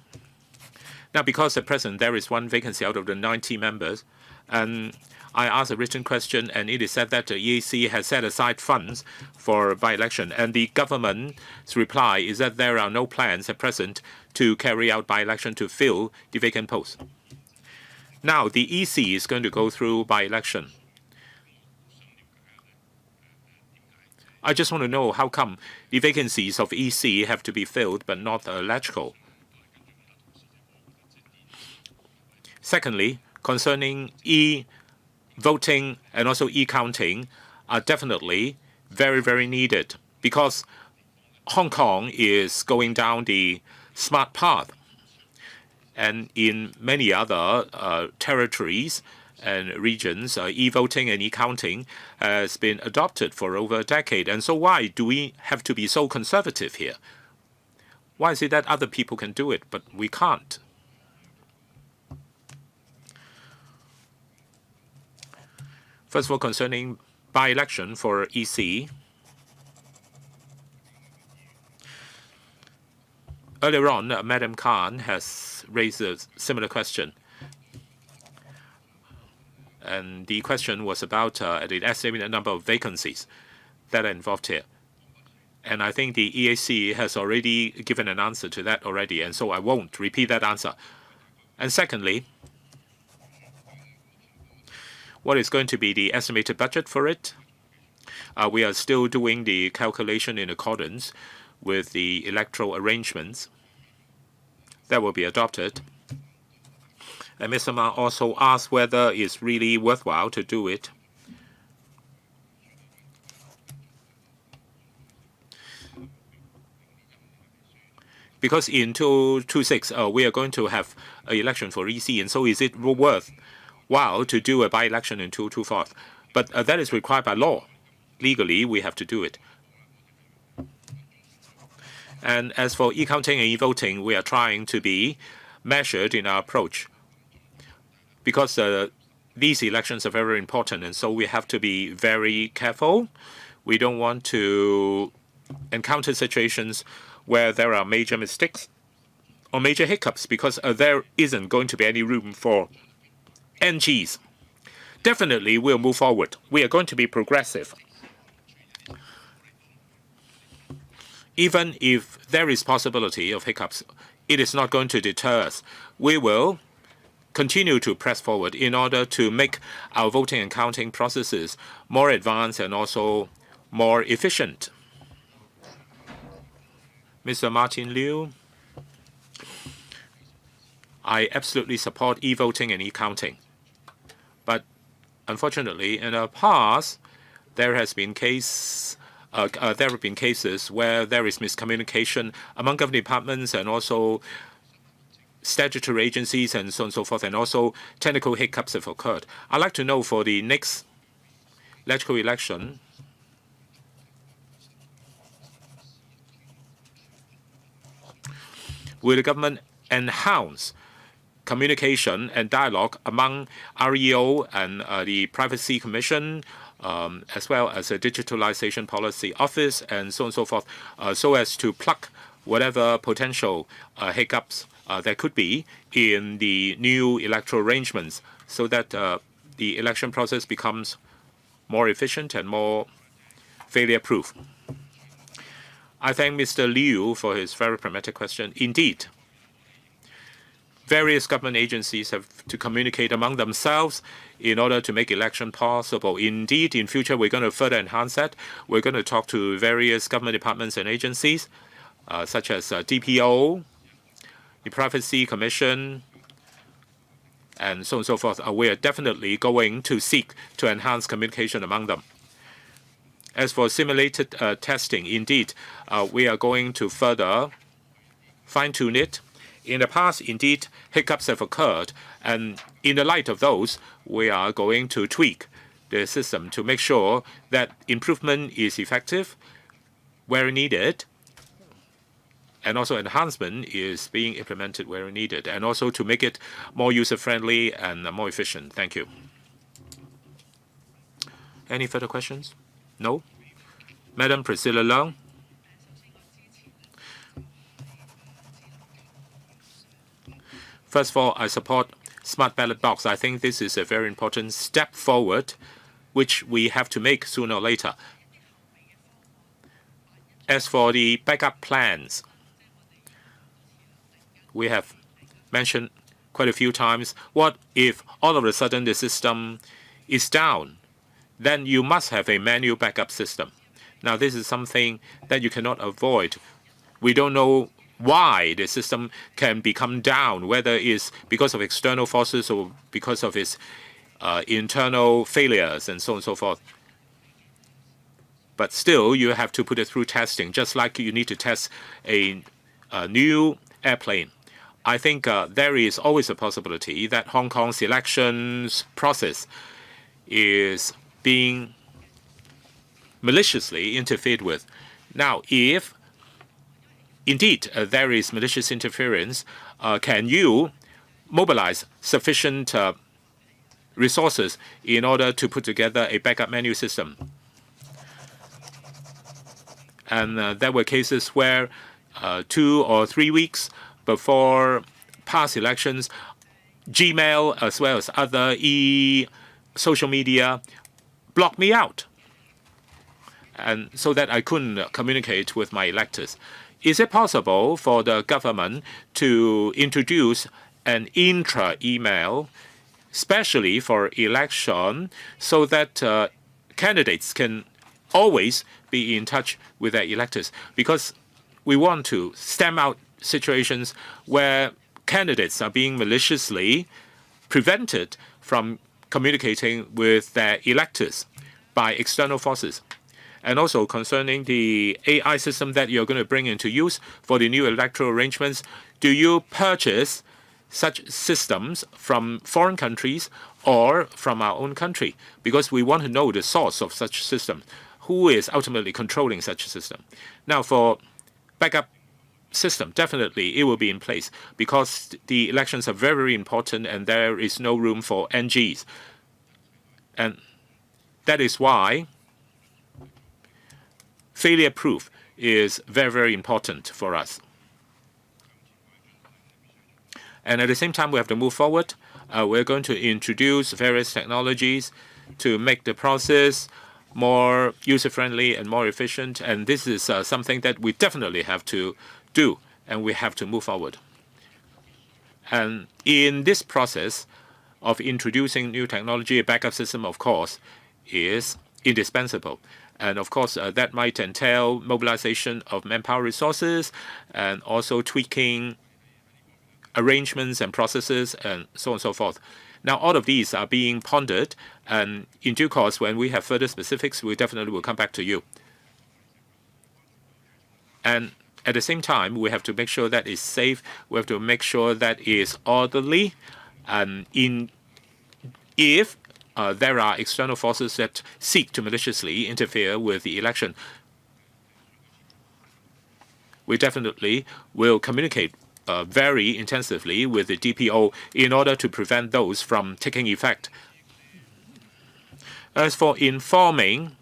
Now, because at present there is one vacancy out of the 90 members, and I asked a written question, and it is said that the EAC has set aside funds for by-election, and the government's reply is that there are no plans at present to carry out by-election to fill the vacant posts. Now, the EC is going to go through by-election. I just want to know how come the vacancies of EC have to be filled but not electoral. Secondly, concerning e-voting and also e-counting are definitely very, very needed because Hong Kong is going down the smart path. And in many other territories and regions, e-voting and e-counting has been adopted for over a decade. And so why do we have to be so conservative here? Why is it that other people can do it, but we can't? First of all, concerning by-election for EC, earlier on, Madam Khan has raised a similar question. And the question was about the estimated number of vacancies that are involved here. And I think the EAC has already given an answer to that already, and so I won't repeat that answer. And secondly, what is going to be the estimated budget for it? We are still doing the calculation in accordance with the electoral arrangements that will be adopted. And Mr. Ma also asked whether it's really worthwhile to do it. Because in 2026, we are going to have an election for EC, and so is it worthwhile to do a by-election in 2024? But that is required by law. Legally, we have to do it. And as for e-counting and e-voting, we are trying to be measured in our approach because these elections are very important, and so we have to be very careful. We don't want to encounter situations where there are major mistakes or major hiccups because there isn't going to be any room for NGs. Definitely, we'll move forward. We are going to be progressive. Even if there is possibility of hiccups, it is not going to deter us. We will continue to press forward in order to make our voting and counting processes more advanced and also more efficient. Mr. Martin Liu, I absolutely support e-voting and e-counting. But unfortunately, in the past, there have been cases where there is miscommunication among government departments and also statutory agencies and so on and so forth, and also technical hiccups have occurred. I'd like to know for the next electoral election, will the government enhance communication and dialogue among REO and the Privacy Commission, as well as a Digitalization Policy Office and so on and so forth, so as to plug whatever potential hiccups there could be in the new electoral arrangements so that the election process becomes more efficient and more failure-proof. I thank Mr. Liu for his very pragmatic question. Indeed, various government agencies have to communicate among themselves in order to make election possible. Indeed, in future, we're going to further enhance that. We're going to talk to various government departments and agencies, such as DPO, the Privacy Commission, and so on and so forth. We are definitely going to seek to enhance communication among them. As for simulated testing, indeed, we are going to further fine-tune it. In the past, indeed, hiccups have occurred, and in the light of those, we are going to tweak the system to make sure that improvement is effective where needed, and also enhancement is being implemented where needed, and also to make it more user-friendly and more efficient. Thank you. Any further questions? No? Madam Priscilla Leung. First of all, I support smart ballot box. I think this is a very important step forward, which we have to make sooner or later. As for the backup plans, we have mentioned quite a few times, what if all of a sudden the system is down? Then you must have a manual backup system. Now, this is something that you cannot avoid. We don't know why the system can become down, whether it's because of external forces or because of its internal failures and so on and so forth. But still, you have to put it through testing, just like you need to test a new airplane. I think there is always a possibility that Hong Kong's elections process is being maliciously interfered with. Now, if indeed there is malicious interference, can you mobilize sufficient resources in order to put together a backup menu system? And there were cases where 2 or 3 weeks before past elections, Gmail as well as other social media blocked me out, and so that I couldn't communicate with my electors. Is it possible for the government to introduce an intra-email, especially for election, so that candidates can always be in touch with their electors? Because we want to stem out situations where candidates are being maliciously prevented from communicating with their electors by external forces. And also concerning the AI system that you're going to bring into use for the new electoral arrangements, do you purchase such systems from foreign countries or from our own country? Because we want to know the source of such system. Who is ultimately controlling such a system? Now, for backup system, definitely it will be in place because the elections are very, very important and there is no room for NGs. And that is why failure proof is very, very important for us. And at the same time, we have to move forward. We're going to introduce various technologies to make the process more user-friendly and more efficient. And this is something that we definitely have to do, and we have to move forward. And in this process of introducing new technology, a backup system, of course, is indispensable. And of course, that might entail mobilization of manpower resources and also tweaking arrangements and processes and so on and so forth. Now, all of these are being pondered, and in due course, when we have further specifics, we definitely will come back to you. And at the same time, we have to make sure that it's safe. We have to make sure that it's orderly. And if there are external forces that seek to maliciously interfere with the election, we definitely will communicate very intensively with the DPO in order to prevent those from taking effect. As for informing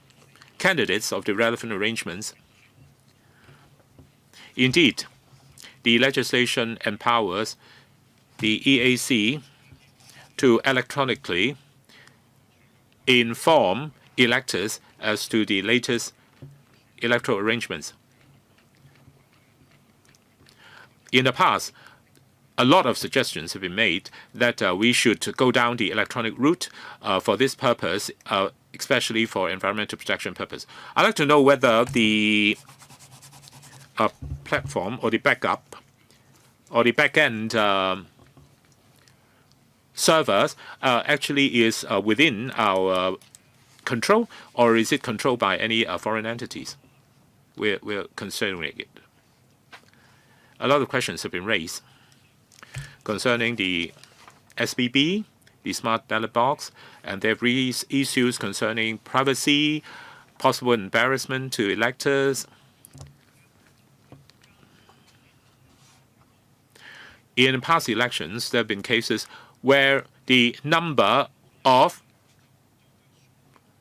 candidates of the relevant arrangements, indeed, the legislation empowers the EAC to electronically inform electors as to the latest electoral arrangements. In the past, a lot of suggestions have been made that we should go down the electronic route for this purpose, especially for environmental protection purpose. I'd like to know whether the platform or the backup or the back-end servers actually is within our control, or is it controlled by any foreign entities? We're considering it. A lot of questions have been raised concerning the SBB, the smart ballot box, and there have raised issues concerning privacy, possible embarrassment to electors. In past elections, there have been cases where the number of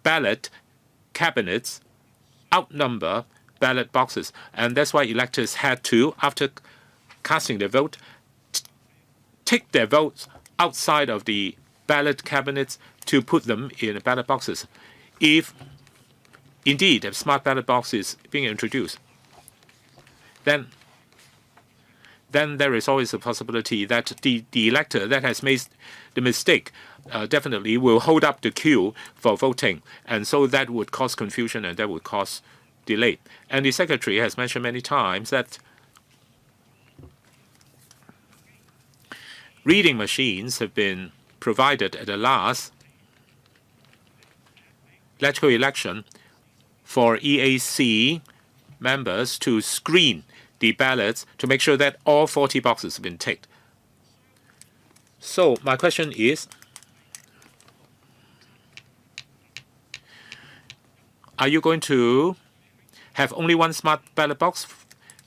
ballot cabinets outnumber ballot boxes, and that's why electors had to, after casting their vote, take their votes outside of the ballot cabinets to put them in ballot boxes. If indeed a smart ballot box is being introduced, then there is always a possibility that the elector that has made the mistake definitely will hold up the queue for voting, and so that would cause confusion and that would cause delay. And the Secretary has mentioned many times that reading machines have been provided at the last electoral election for EAC members to screen the ballots to make sure that all 40 boxes have been ticked. So my question is, are you going to have only one smart ballot box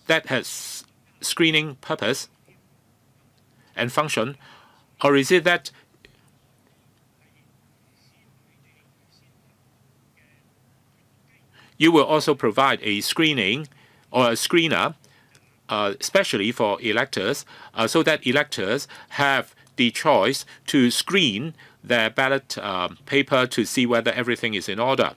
that has screening purpose and function, or is it that you will also provide a screening or a screener, especially for electors, so that electors have the choice to screen their ballot paper to see whether everything is in order?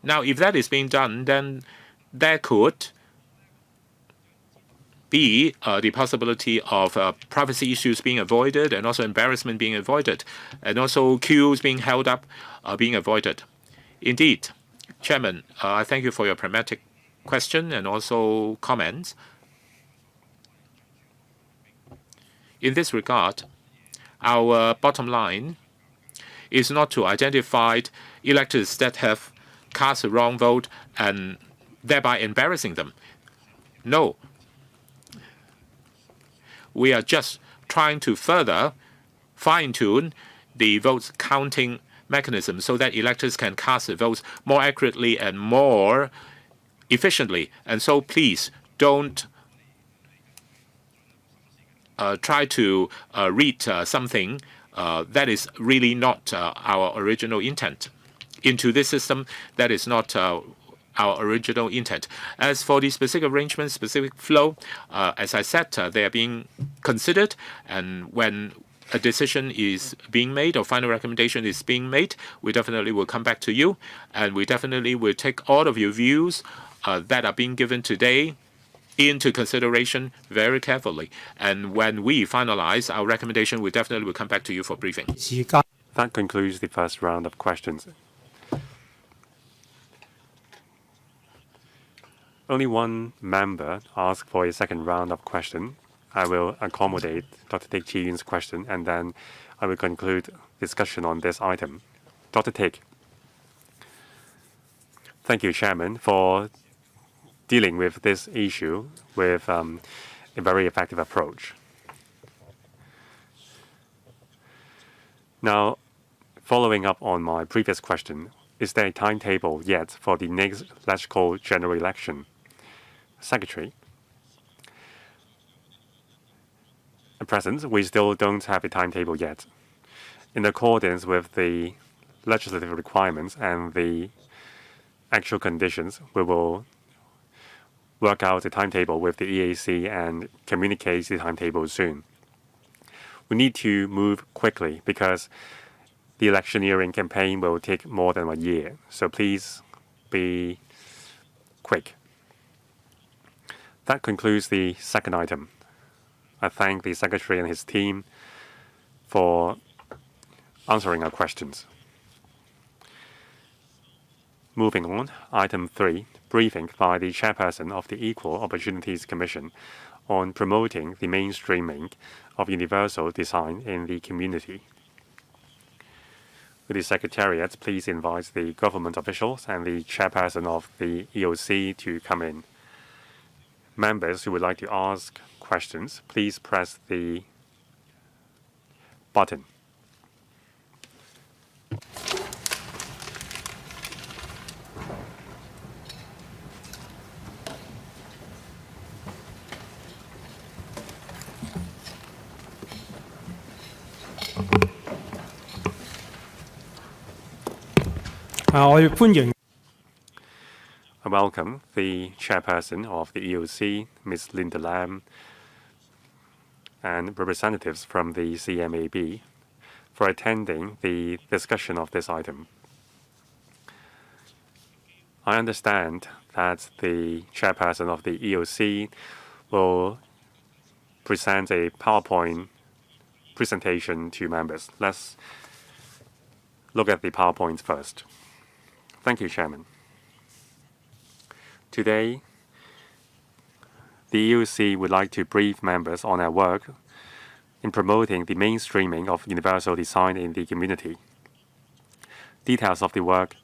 Now, if that is being done, then there could be the possibility of privacy issues being avoided, and also embarrassment being avoided, and also queues being held up being avoided. Indeed, Chairman, I thank you for your pragmatic question and also comments. In this regard, our bottom line is not to identify electors that have cast a wrong vote and thereby embarrassing them. No. We are just trying to further fine-tune the votes counting mechanism so that electors can cast their votes more accurately and more efficiently. And so please don't try to read something that is really not our original intent into this system. That is not our original intent. As for the specific arrangements, specific flow, as I said, they are being considered, and when a decision is being made or final recommendation is being made, we definitely will come back to you, and we definitely will take all of your views that are being given today into consideration very carefully. And when we finalize our recommendation, we definitely will come back to you for briefing. That concludes the first round of questions. Only one member asked for a second round of question. I will accommodate Dr. Dick Chi-yun's question, and then I will conclude discussion on this item. Dr. Dick. Thank you, Chairman, for dealing with this issue with a very effective approach. Now, following up on my previous question, is there a timetable yet for the next legislative general election? Secretary. At present, we still don't have a timetable yet. In accordance with the legislative requirements and the actual conditions, we will work out a timetable with the EAC and communicate the timetable soon. We need to move quickly because the electioneering campaign will take more than 1 year, so please be quick. That concludes the second item. I thank the Secretary and his team for answering our questions. Moving on, item 3, briefing by the Chairperson of the Equal Opportunities Commission on promoting the mainstreaming of universal design in the community. With the Secretariat, please invite the government officials and the Chairperson of the EOC to come in. Members who would like to ask questions, please press the button. I welcome the Chairperson of the EOC, Ms. Linda Lam, and representatives from the CMAB for attending the discussion of this item. I understand that the Chairperson of the EOC will present a PowerPoint presentation to members. Let's look at the PowerPoint first. Thank you, Chairman. Today, the EOC would like to brief members on our work in promoting the mainstreaming of universal design in the community. Details of the work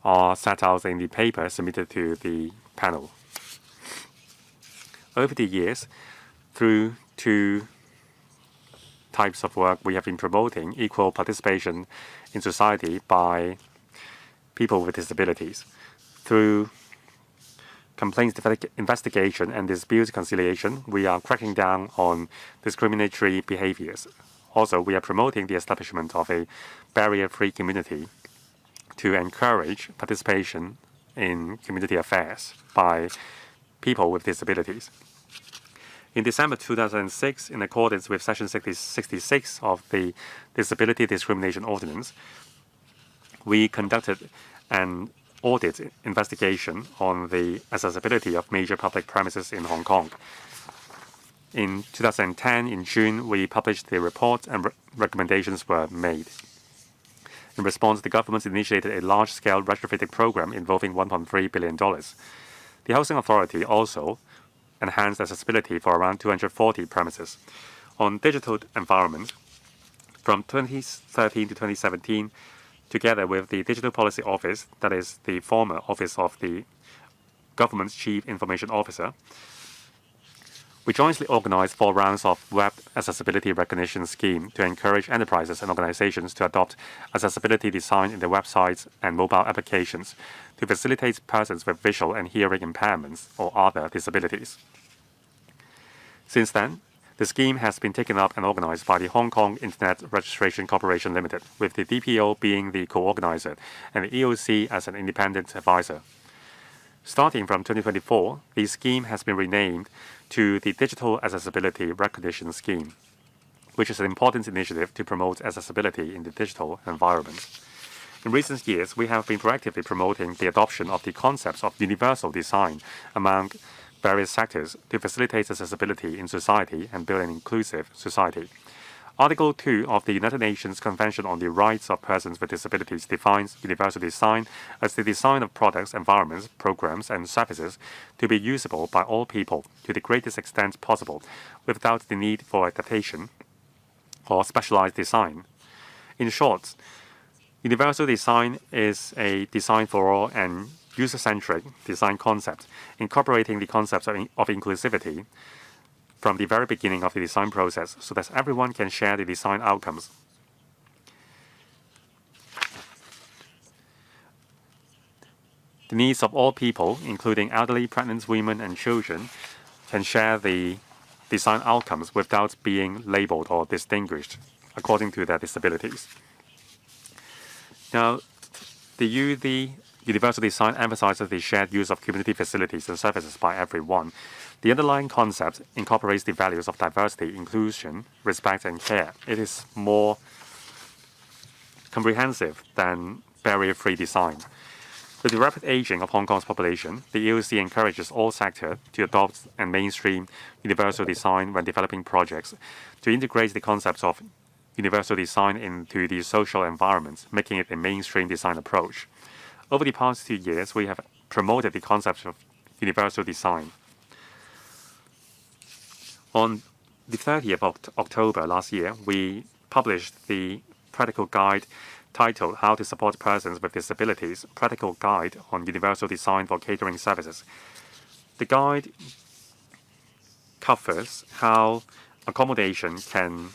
are set out in the paper submitted to the panel. Over the years, through 2 types of work, we have been promoting equal participation in society by people with disabilities. Through complaints investigation and dispute conciliation, we are cracking down on discriminatory behaviors. Also, we are promoting the establishment of a barrier-free community to encourage participation in community affairs by people with disabilities. In December 2006, in accordance with Section 66 of the Disability Discrimination Ordinance, we conducted an audit investigation on the accessibility of major public premises in Hong Kong. In 2010, in June, we published the report and recommendations were made. In response, the government initiated a large-scale retrofitting program involving $1.3 billion. The Housing Authority also enhanced accessibility for around 240 premises. On digital environment, from 2013 to 2017, together with the Digital Policy Office, that is the former office of the government's Chief Information Officer, we jointly organized 4 rounds of web accessibility recognition scheme to encourage enterprises and organizations to adopt accessibility design in their websites and mobile applications to facilitate persons with visual and hearing impairments or other disabilities. Since then, the scheme has been taken up and organized by the Hong Kong Internet Registration Corporation Limited, with the DPO being the co-organizer and the EOC as an independent advisor. Starting from 2024, the scheme has been renamed to the Digital Accessibility Recognition Scheme, which is an important initiative to promote accessibility in the digital environment. In recent years, we have been proactively promoting the adoption of the concepts of universal design among various sectors to facilitate accessibility in society and build an inclusive society. Article 2 of the United Nations Convention on the Rights of Persons with Disabilities defines universal design as the design of products, environments, programs, and services to be usable by all people to the greatest extent possible without the need for adaptation or specialized design. In short, universal design is a design for all and user-centric design concept, incorporating the concepts of inclusivity from the very beginning of the design process so that everyone can share the design outcomes. The needs of all people, including elderly, pregnant women, and children, can share the design outcomes without being labeled or distinguished according to their disabilities. Now, the universal design emphasizes the shared use of community facilities and services by everyone. The underlying concept incorporates the values of diversity, inclusion, respect, and care. It is more comprehensive than barrier-free design. With the rapid aging of Hong Kong's population, the EOC encourages all sectors to adopt and mainstream universal design when developing projects, to integrate the concepts of universal design into the social environment, making it a mainstream design approach. Over the past 2 years, we have promoted the concept of universal design. On the 30th of October last year, we published the practical guide titled How to Support Persons with Disabilities, Practical Guide on Universal Design for Catering Services. The guide covers how accommodation can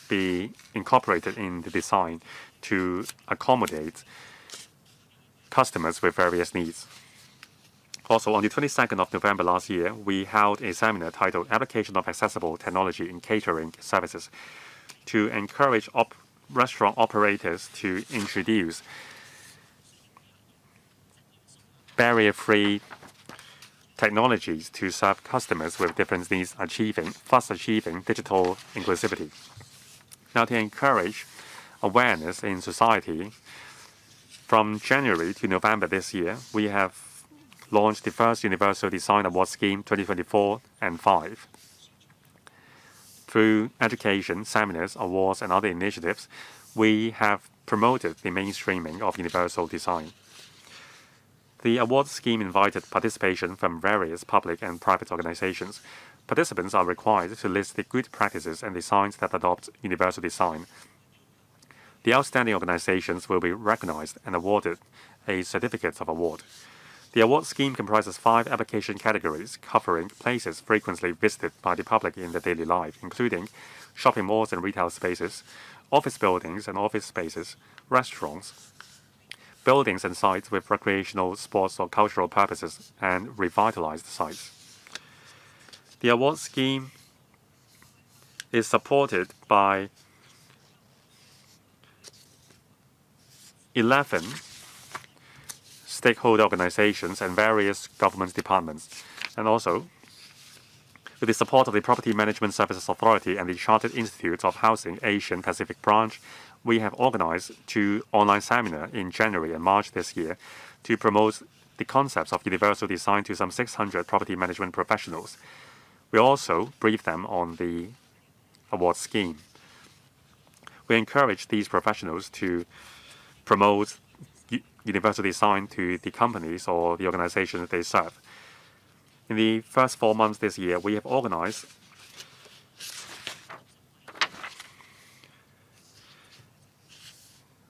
be incorporated in the design to accommodate customers with various needs. Also, on the 22nd of November last year, we held a seminar titled Application of Accessible Technology in Catering Services to encourage restaurant operators to introduce barrier-free technologies to serve customers with different needs, thus achieving digital inclusivity. Now, to encourage awareness in society, from January to November this year, we have launched the first Universal Design Award Scheme 2024 and 5. Through education, seminars, awards, and other initiatives, we have promoted the mainstreaming of universal design. The award scheme invited participation from various public and private organizations. Participants are required to list the good practices and designs that adopt universal design. The outstanding organizations will be recognized and awarded a certificate of award. The award scheme comprises 5 application categories covering places frequently visited by the public in their daily life, including shopping malls and retail spaces, office buildings and office spaces, restaurants, buildings and sites with recreational, sports, or cultural purposes, and revitalized sites. The award scheme is supported by 11 stakeholder organizations and various government departments, and also with the support of the Property Management Services Authority and the Chartered Institute of Housing Asian Pacific Branch, we have organized 2 online seminars in January and March this year to promote the concepts of universal design to some 600 property management professionals. We also briefed them on the award scheme. We encourage these professionals to promote universal design to the companies or the organizations they serve. In the first 4 months this year, we have organized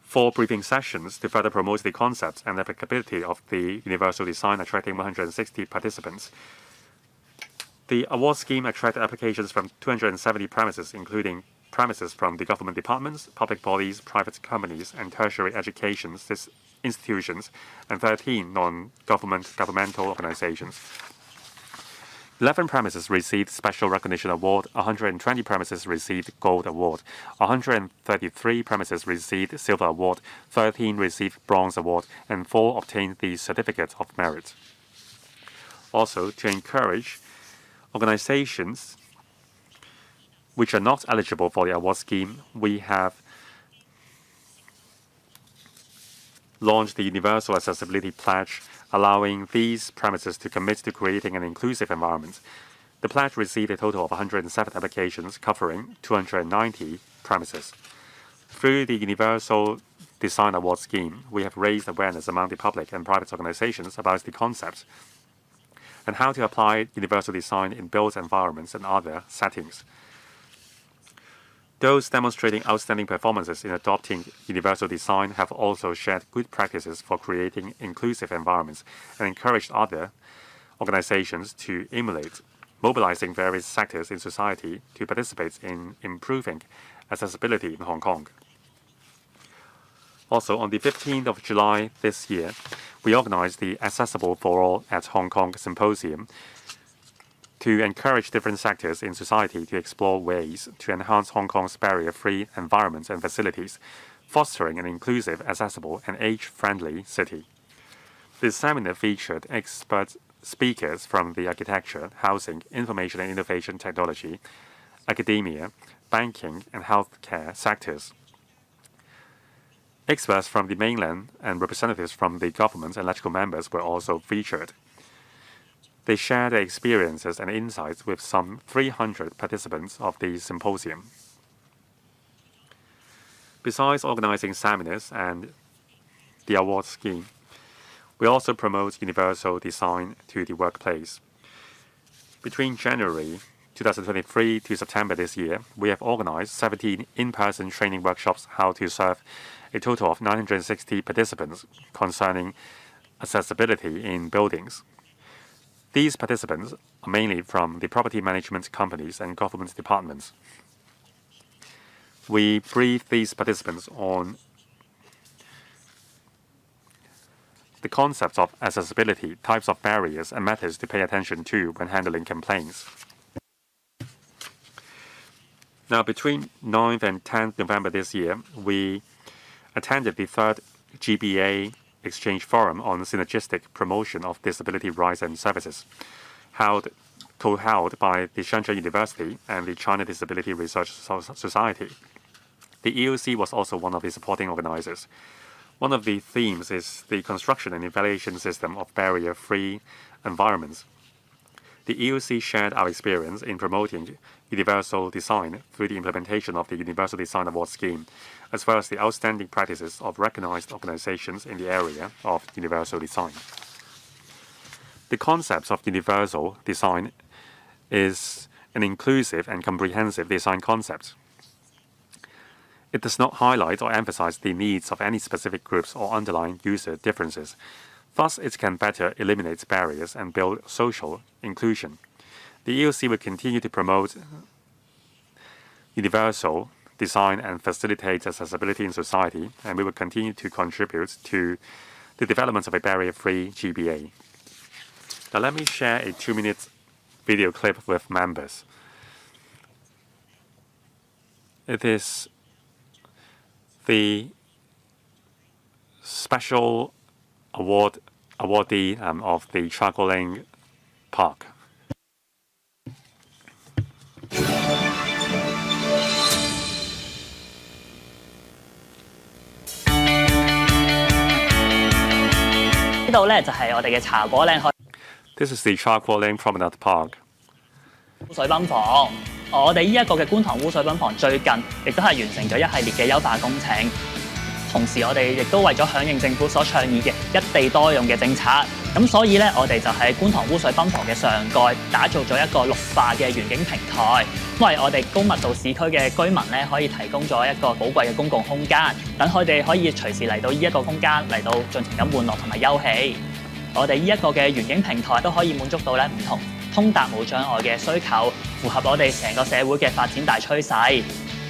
4 briefing sessions to further promote the concepts and applicability of the universal design, attracting 160 participants. The award scheme attracted applications from 270 premises, including premises from the government departments, public bodies, private companies, and tertiary education institutions, and 13 non-governmental organizations. 11 premises received Special Recognition Award, 120 premises received Gold Award, 133 premises received Silver Award, 13 received Bronze Award, and 4 obtained the Certificate of Merit. Also, to encourage organizations which are not eligible for the award scheme, we have launched the Universal Accessibility Pledge, allowing these premises to commit to creating an inclusive environment. The pledge received a total of 107 applications covering 290 premises. Through the Universal Design Award Scheme, we have raised awareness among the public and private organizations about the concept and how to apply universal design in built environments and other settings. Those demonstrating outstanding performances in adopting universal design have also shared good practices for creating inclusive environments and encouraged other organizations to emulate, mobilizing various sectors in society to participate in improving accessibility in Hong Kong. Also, on the 15th of July this year, we organized the Accessible for All at Hong Kong Symposium to encourage different sectors in society to explore ways to enhance Hong Kong's barrier-free environments and facilities, fostering an inclusive, accessible, and age-friendly city. This seminar featured expert speakers from the architecture, housing, information and innovation technology, academia, banking, and healthcare sectors. Experts from the mainland and representatives from the government and electoral members were also featured. They shared their experiences and insights with some 300 participants of the symposium. Besides organizing seminars and the award scheme, we also promote universal design to the workplace. Between January 2023 to September this year, we have organized 17 in-person training workshops how to serve a total of 960 participants concerning accessibility in buildings. These participants are mainly from the property management companies and government departments. We briefed these participants on the concepts of accessibility, types of barriers, and methods to pay attention to when handling complaints. Now, between 9th and 10th November this year, we attended the 3rd GBA Exchange Forum on Synergistic Promotion of Disability Rights and Services, co-held by the Shenzhen University and the China Disability Research Society. The EOC was also one of the supporting organizers. One of the themes is the construction and evaluation system of barrier-free environments. The EOC shared our experience in promoting universal design through the implementation of the Universal Design Award Scheme, as well as the outstanding practices of recognized organizations in the area of universal design. The concept of universal design is an inclusive and comprehensive design concept. It does not highlight or emphasize the needs of any specific groups or underlying user differences. Thus, it can better eliminate barriers and build social inclusion. The EOC will continue to promote universal design and facilitate accessibility in society, and we will continue to contribute to the development of a barrier-free GBA. Now, let me share a 2-minute video clip with members. It is the special awardee of the Charcoal Lane Park. This is the Charcoal Lane Promenade Park. 污水泵房，我哋呢一個嘅觀塘污水泵房最近亦都係完成咗一系列嘅優化工程。同時，我哋亦都為咗響應政府所倡議嘅一地多用嘅政策，咁所以咧，我哋就喺觀塘污水泵房嘅上蓋打造咗一個綠化嘅園景平台，為我哋高密度市區嘅居民咧，可以提供咗一個寶貴嘅公共空間，等佢哋可以隨時嚟到呢一個空間嚟到盡情咁玩樂同埋休憩。我哋呢一個嘅園景平台都可以滿足到咧唔同通達無障礙嘅需求，符合我哋成個社會嘅發展大趨勢。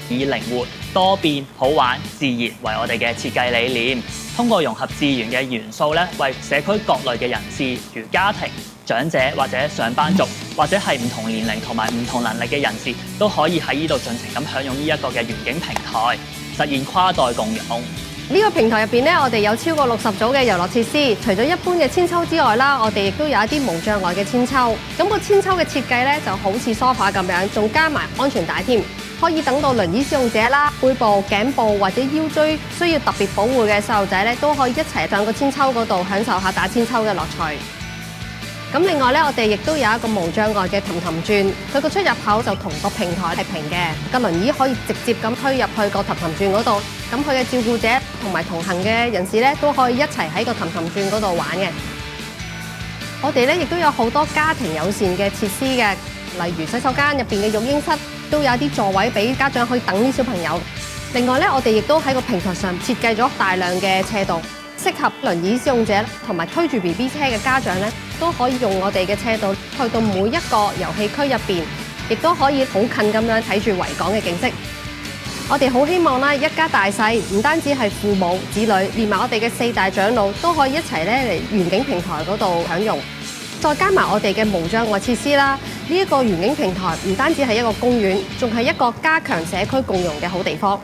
以靈活、多變、好玩、自然為我哋嘅設計理念，通過融合自然嘅元素咧，為社區各類嘅人士，如家庭、長者或者上班族，或者係唔同年齡同埋唔同能力嘅人士，都可以喺呢度盡情咁享用呢一個嘅園景平台，實現跨代共融。呢個平台入邊咧，我哋有超過60組嘅遊樂設施，除咗一般嘅千秋之外啦，我哋亦都有一啲無障礙嘅千秋。咁個千秋嘅設計咧就好似 sofa 咁樣，仲加埋安全帶添。可以等到輪椅使用者啦、背部、頸部或者腰椎需要特別保護嘅細路仔咧，都可以一齊上個千秋嗰度享受下打千秋嘅樂趣。咁另外咧，我哋亦都有一個無障礙嘅氹氹轉，佢個出入口就同個平台係平嘅，個輪椅可以直接咁推入去個氹氹轉嗰度。咁佢嘅照顧者同埋同行嘅人士咧，都可以一齊喺個氹氹轉嗰度玩嘅。我哋咧亦都有好多家庭友善嘅設施嘅，例如洗手間入邊嘅育嬰室都有一啲座位俾家長可以等啲小朋友。另外咧，我哋亦都喺個平台上設計咗大量嘅斜道，適合輪椅使用者同埋推住 BB 車嘅家長咧，都可以用我哋嘅車道去到每一個遊戲區入邊，亦都可以好近咁樣睇住維港嘅景色。我哋好希望啦，一家大細唔單止係父母子女，連埋我哋嘅4大長老都可以一齊咧嚟園景平台嗰度享用。再加埋我哋嘅無障礙設施啦，呢一個園景平台唔單止係一個公園，仲係一個加強社區共融嘅好地方。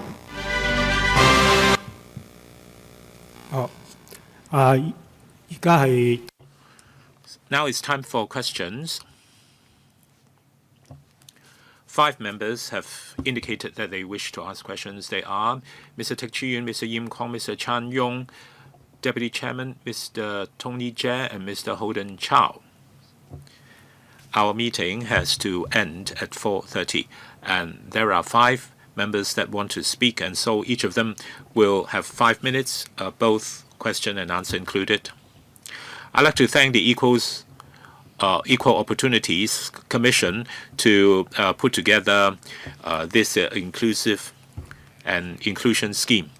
好，而家係 Now it's time for questions. 5 members have indicated that they wish to ask questions. They are Mr. Teck Chi-yun, Mr. Yim Kong, Mr. Chan Yong, Deputy Chairman Mr. Tony TSE, and Mr. Hon Chow. Our meeting has to end at 4:30, and there are 5 members that want to speak, and so each of them will have 5 minutes, both question and answer included. I'd like to thank the Equal Opportunities Commission to put together this inclusive and inclusion scheme.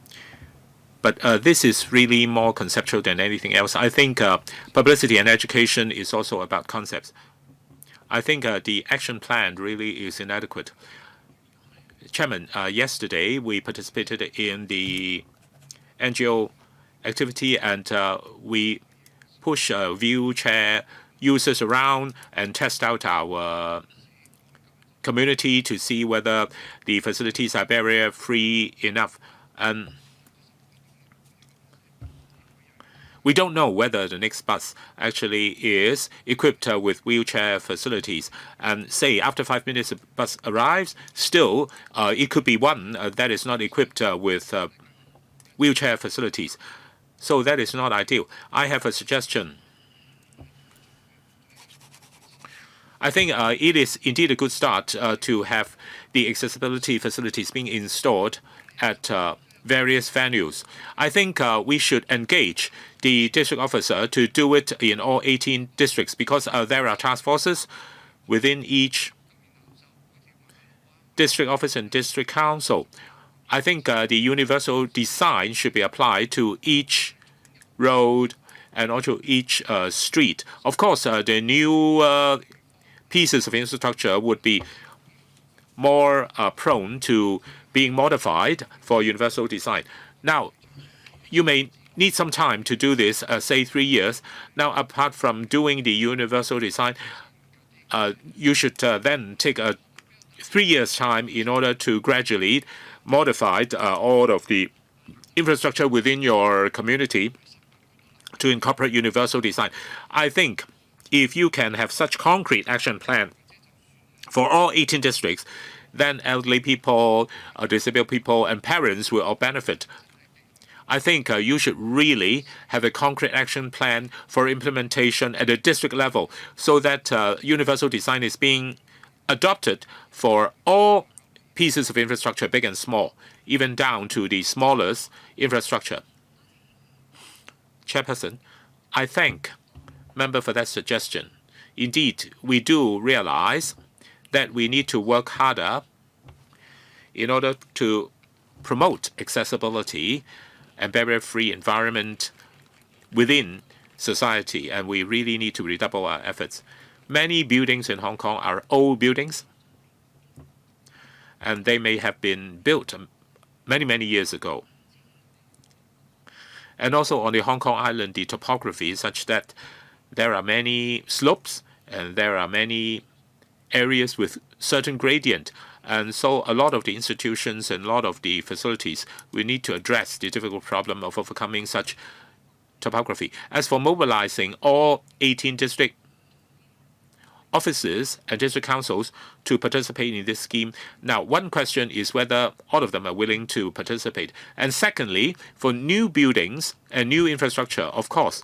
But this is really more conceptual than anything else. I think publicity and education is also about concepts. I think the action plan really is inadequate. Chairman, yesterday we participated in the NGO activity and we push wheelchair users around and test out our community to see whether the facilities are barrier-free enough. And we don't know whether the next bus actually is equipped with wheelchair facilities. And say after 5 minutes the bus arrives, still it could be one that is not equipped with wheelchair facilities. So that is not ideal. I have a suggestion. I think it is indeed a good start to have the accessibility facilities being installed at various venues. I think we should engage the district officer to do it in all 18 districts because there are task forces within each district office and district council. I think the universal design should be applied to each road and also each street. Of course, the new pieces of infrastructure would be more prone to being modified for universal design. Now, you may need some time to do this, say 3 years. Now, apart from doing the universal design, you should then take a 3 years' time in order to gradually modify all of the infrastructure within your community to incorporate universal design. I think if you can have such concrete action plan for all 18 districts, then elderly people, disabled people, and parents will all benefit. I think you should really have a concrete action plan for implementation at the district level so that universal design is being adopted for all pieces of infrastructure, big and small, even down to the smallest infrastructure. Chairperson, I thank member for that suggestion. Indeed, we do realize that we need to work harder in order to promote accessibility and barrier-free environment within society, and we really need to redouble our efforts. Many buildings in Hong Kong are old buildings, and they may have been built many, many years ago. And also on the Hong Kong island, the topography is such that there are many slopes and there are many areas with certain gradient. And so a lot of the institutions and a lot of the facilities, we need to address the difficult problem of overcoming such topography. As for mobilizing all 18 district offices and district councils to participate in this scheme, now one question is whether all of them are willing to participate. And secondly, for new buildings and new infrastructure, of course,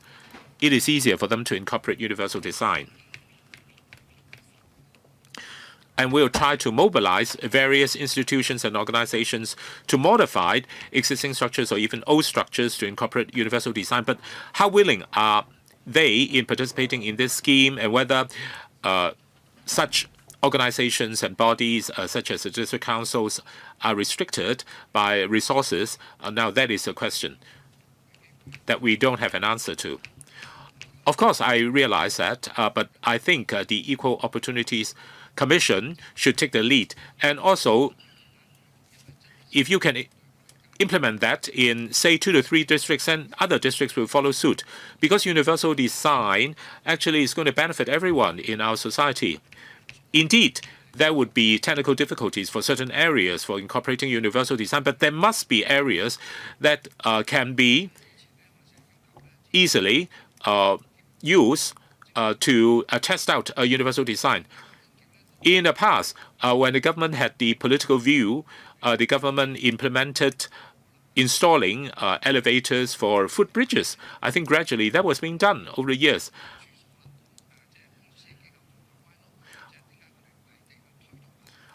it is easier for them to incorporate universal design. And we'll try to mobilize various institutions and organizations to modify existing structures or even old structures to incorporate universal design. But how willing are they in participating in this scheme, and whether such organizations and bodies such as the district councils are restricted by resources? Now that is a question that we don't have an answer to. Of course, I realize that, but I think the Equal Opportunities Commission should take the lead. And also, if you can implement that in, say, 2 to 3 districts, and other districts will follow suit. Because universal design actually is going to benefit everyone in our society. Indeed, there would be technical difficulties for certain areas for incorporating universal design, but there must be areas that can be easily used to test out a universal design. In the past, when the government had the political view, the government implemented installing elevators for footbridges. I think gradually that was being done over the years.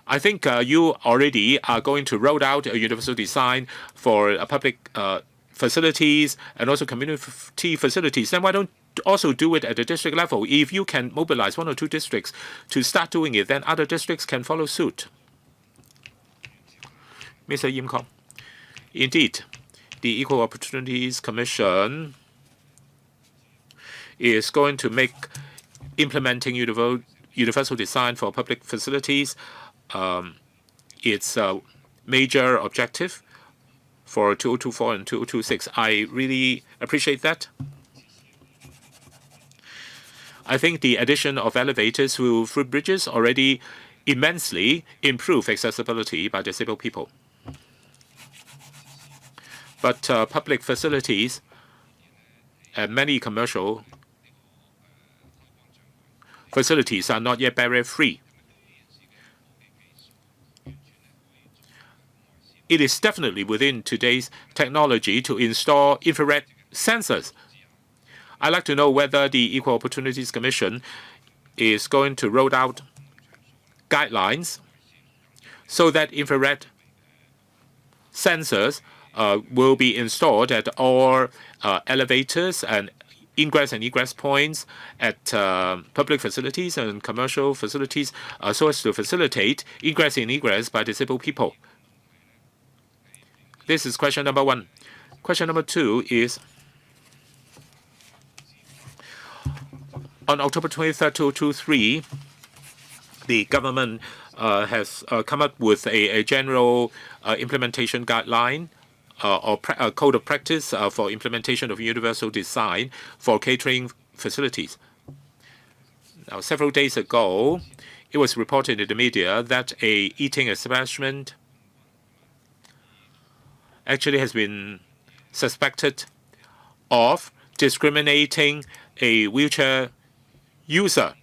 I think you already are going to roll out a universal design for public facilities and also community facilities. Then why don't also do it at the district level? If you can mobilize 1 or 2 districts to start doing it, then other districts can follow suit. Mr. Yim Kong. Indeed, the Equal Opportunities Commission is going to make implementing universal design for public facilities its major objective for 2024 and 2026. I really appreciate that. I think the addition of elevators to footbridges already immensely improve accessibility by disabled people. But public facilities and many commercial facilities are not yet barrier-free. It is definitely within today's technology to install infrared sensors. I'd like to know whether the Equal Opportunities Commission is going to roll out guidelines so that infrared sensors will be installed at all elevators and ingress and egress points at public facilities and commercial facilities so as to facilitate ingress and egress by disabled people. This is question number 1. Question number 2 is, on October 23rd, 2023, the government has come up with a general implementation guideline or a code of practice for implementation of universal design for catering facilities. Now, several days ago, it was reported in the media that a eating establishment actually has been suspected of discriminating a wheelchair user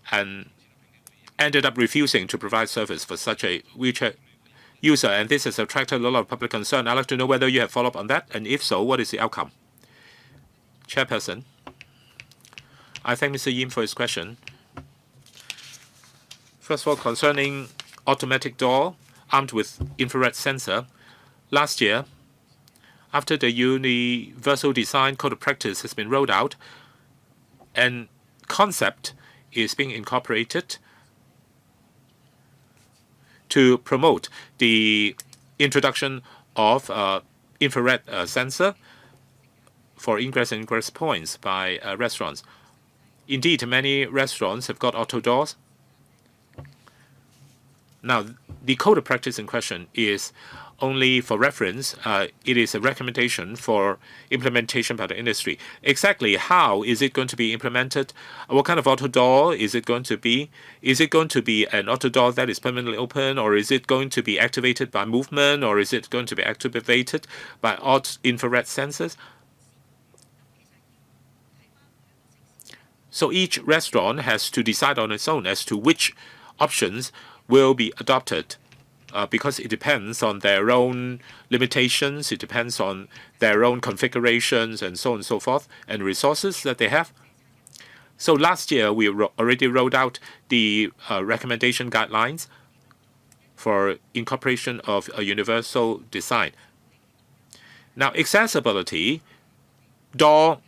and ended up refusing to provide service for such a wheelchair user. And this has attracted a lot of public concern. I'd like to know whether you have followed up on that, and if so, what is the outcome? Chairperson, I thank Mr. Yim for his question. First of all, concerning automatic door armed with infrared sensor, last year, after the Universal Design Code of Practice has been rolled out, and concept is being incorporated to promote the introduction of infrared sensor for ingress and egress points by restaurants. Indeed, many restaurants have got auto doors. Now, the code of practice in question is only for reference. It is a recommendation for implementation by the industry. Exactly how is it going to be implemented? What kind of auto door is it going to be? Is it going to be an auto door that is permanently open, or is it going to be activated by movement, or is it going to be activated by infrared sensors? So each restaurant has to decide on its own as to which options will be adopted. because it depends on their own limitations, it depends on their own configurations and so on and so forth, and resources that they have. So last year, we already rolled out the recommendation guidelines for incorporation of a universal design. Now, accessibility, door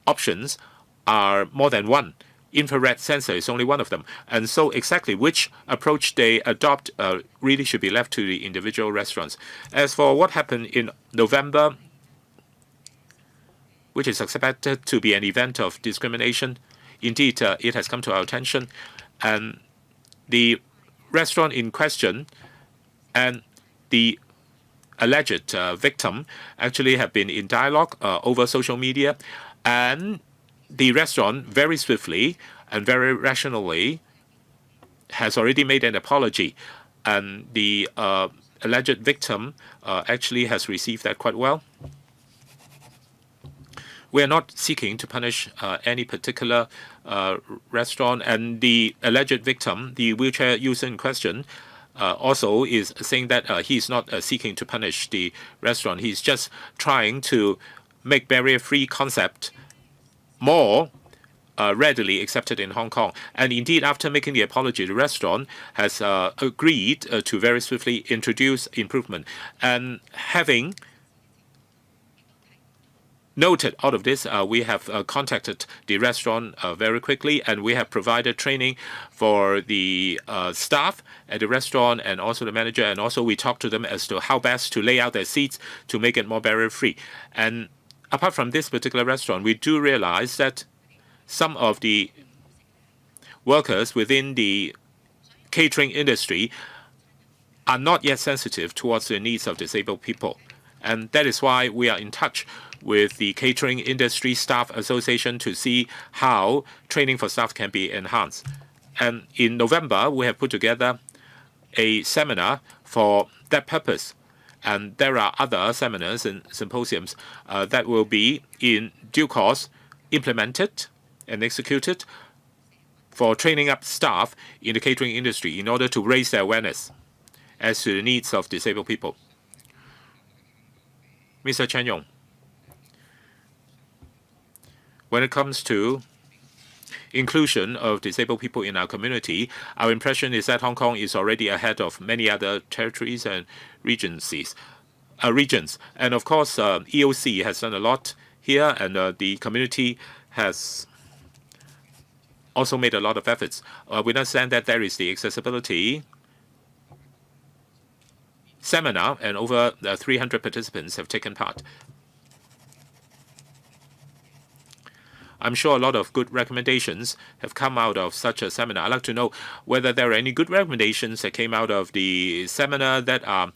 options are more than one. Infrared sensor is only one of them. And so exactly which approach they adopt really should be left to the individual restaurants. As for what happened in November, which is expected to be an event of discrimination, indeed, it has come to our attention. And the restaurant in question and the alleged victim actually have been in dialogue over social media. And the restaurant very swiftly and very rationally has already made an apology. And the alleged victim actually has received that quite well. We are not seeking to punish any particular restaurant, and the alleged victim, the wheelchair user in question, also is saying that he's not seeking to punish the restaurant. He's just trying to make barrier-free concept more readily accepted in Hong Kong. And indeed, after making the apology, the restaurant has agreed to very swiftly introduce improvement. And having noted out of this, we have contacted the restaurant very quickly, and we have provided training for the staff at the restaurant and also the manager, and also we talked to them as to how best to lay out their seats to make it more barrier-free. And apart from this particular restaurant, we do realize that some of the workers within the catering industry are not yet sensitive towards the needs of disabled people. And that is why we are in touch with the Catering Industry Staff Association to see how training for staff can be enhanced. And in November, we have put together a seminar for that purpose. And there are other seminars and symposiums that will be in due course implemented and executed for training up staff in the catering industry in order to raise their awareness as to the needs of disabled people. Mr. Chen Yong, when it comes to inclusion of disabled people in our community, our impression is that Hong Kong is already ahead of many other territories and regions. And of course, EOC has done a lot here, and the community has also made a lot of efforts. We understand that there is the accessibility seminar, and over 300 participants have taken part. I'm sure a lot of good recommendations have come out of such a seminar. I'd like to know whether there are any good recommendations that came out of the seminar that are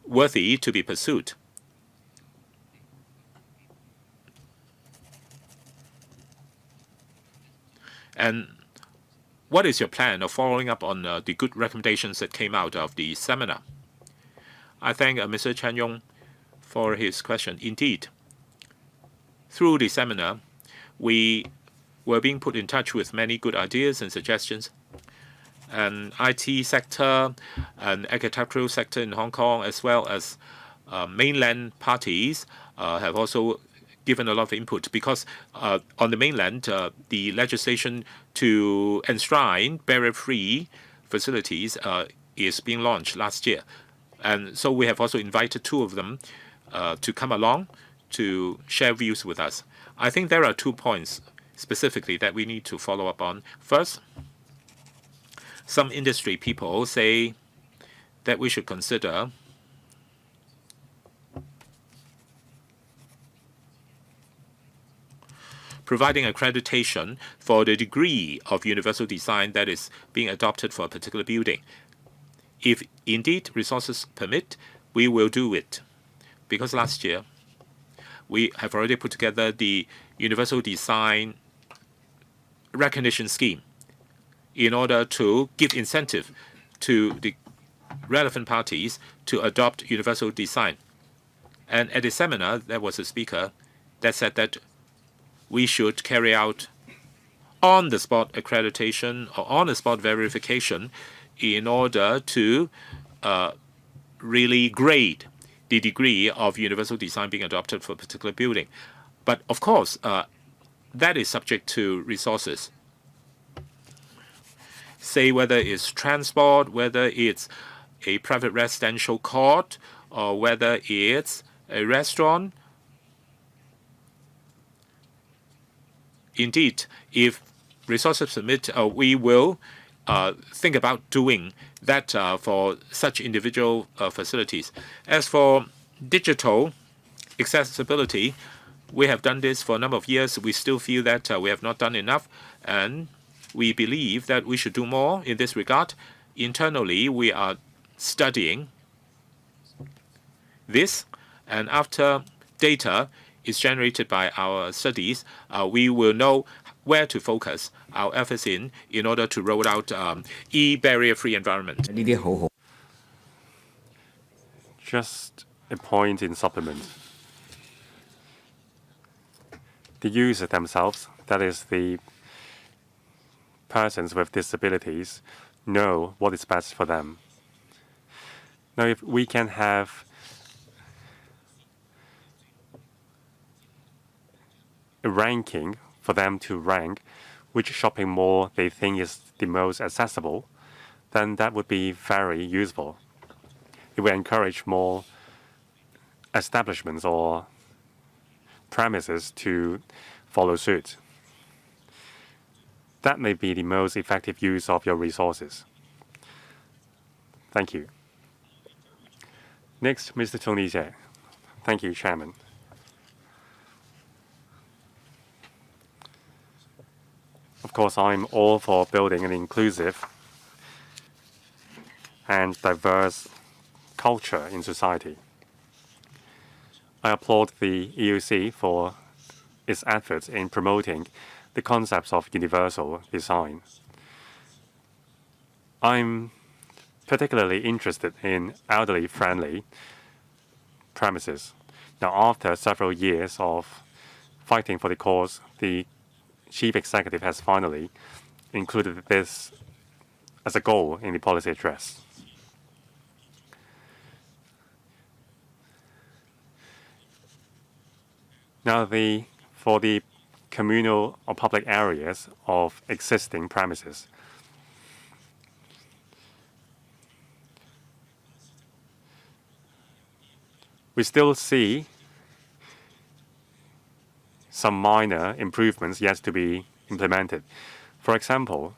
worthy to be pursued. And what is your plan of following up on the good recommendations that came out of the seminar? I thank Mr. Chan Yong for his question. Indeed, through the seminar, we were being put in touch with many good ideas and suggestions. And IT sector and architectural sector in Hong Kong, as well as mainland parties, have also given a lot of input, because on the mainland, the legislation to enshrine barrier-free facilities is being launched last year. And so we have also invited two of them to come along to share views with us. I think there are 2 points specifically that we need to follow up on. First, some industry people say that we should consider providing accreditation for the degree of universal design that is being adopted for a particular building. If indeed resources permit, we will do it. Because last year, we have already put together the universal design recognition scheme in order to give incentive to the relevant parties to adopt universal design. And at the seminar, there was a speaker that said that we should carry out on-the-spot accreditation or on-the-spot verification in order to really grade the degree of universal design being adopted for a particular building. But of course, that is subject to resources. Say whether it's transport, whether it's a private residential court, or whether it's a restaurant. Indeed, if resources permit, we will think about doing that for such individual facilities. As for digital accessibility, we have done this for a number of years. We still feel that we have not done enough, and we believe that we should do more in this regard. Internally, we are studying this, and after data is generated by our studies, we will know where to focus our efforts in order to roll out e-barrier-free environment. Just a point in supplement. The users themselves, that is the persons with disabilities, know what is best for them. Now, if we can have a ranking for them to rank which shopping mall they think is the most accessible, then that would be very useful. It will encourage more establishments or premises to follow suit. That may be the most effective use of your resources. Thank you. Next, Mr. Tony TSE. Thank you, Chairman. Of course, I'm all for building an inclusive and diverse culture in society. I applaud the EUC for its efforts in promoting the concepts of universal design. I'm particularly interested in elderly-friendly premises. Now, after several years of fighting for the cause, the Chief Executive has finally included this as a goal in the policy address. Now, for the communal or public areas of existing premises, we still see some minor improvements yet to be implemented. For example,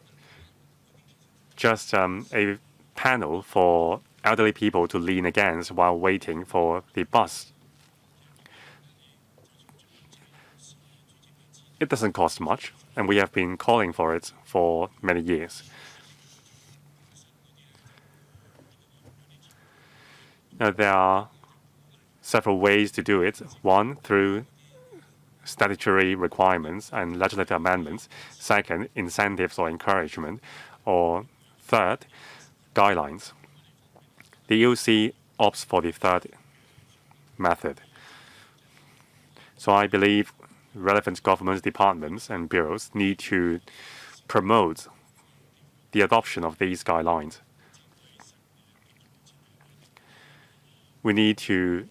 just a panel for elderly people to lean against while waiting for the bus. It doesn't cost much, and we have been calling for it for many years. Now, there are several ways to do it. One, through statutory requirements and legislative amendments. Second, incentives or encouragement. Or third, guidelines. The EUC opts for the third method. So I believe relevant government departments and bureaus need to promote the adoption of these guidelines. We need to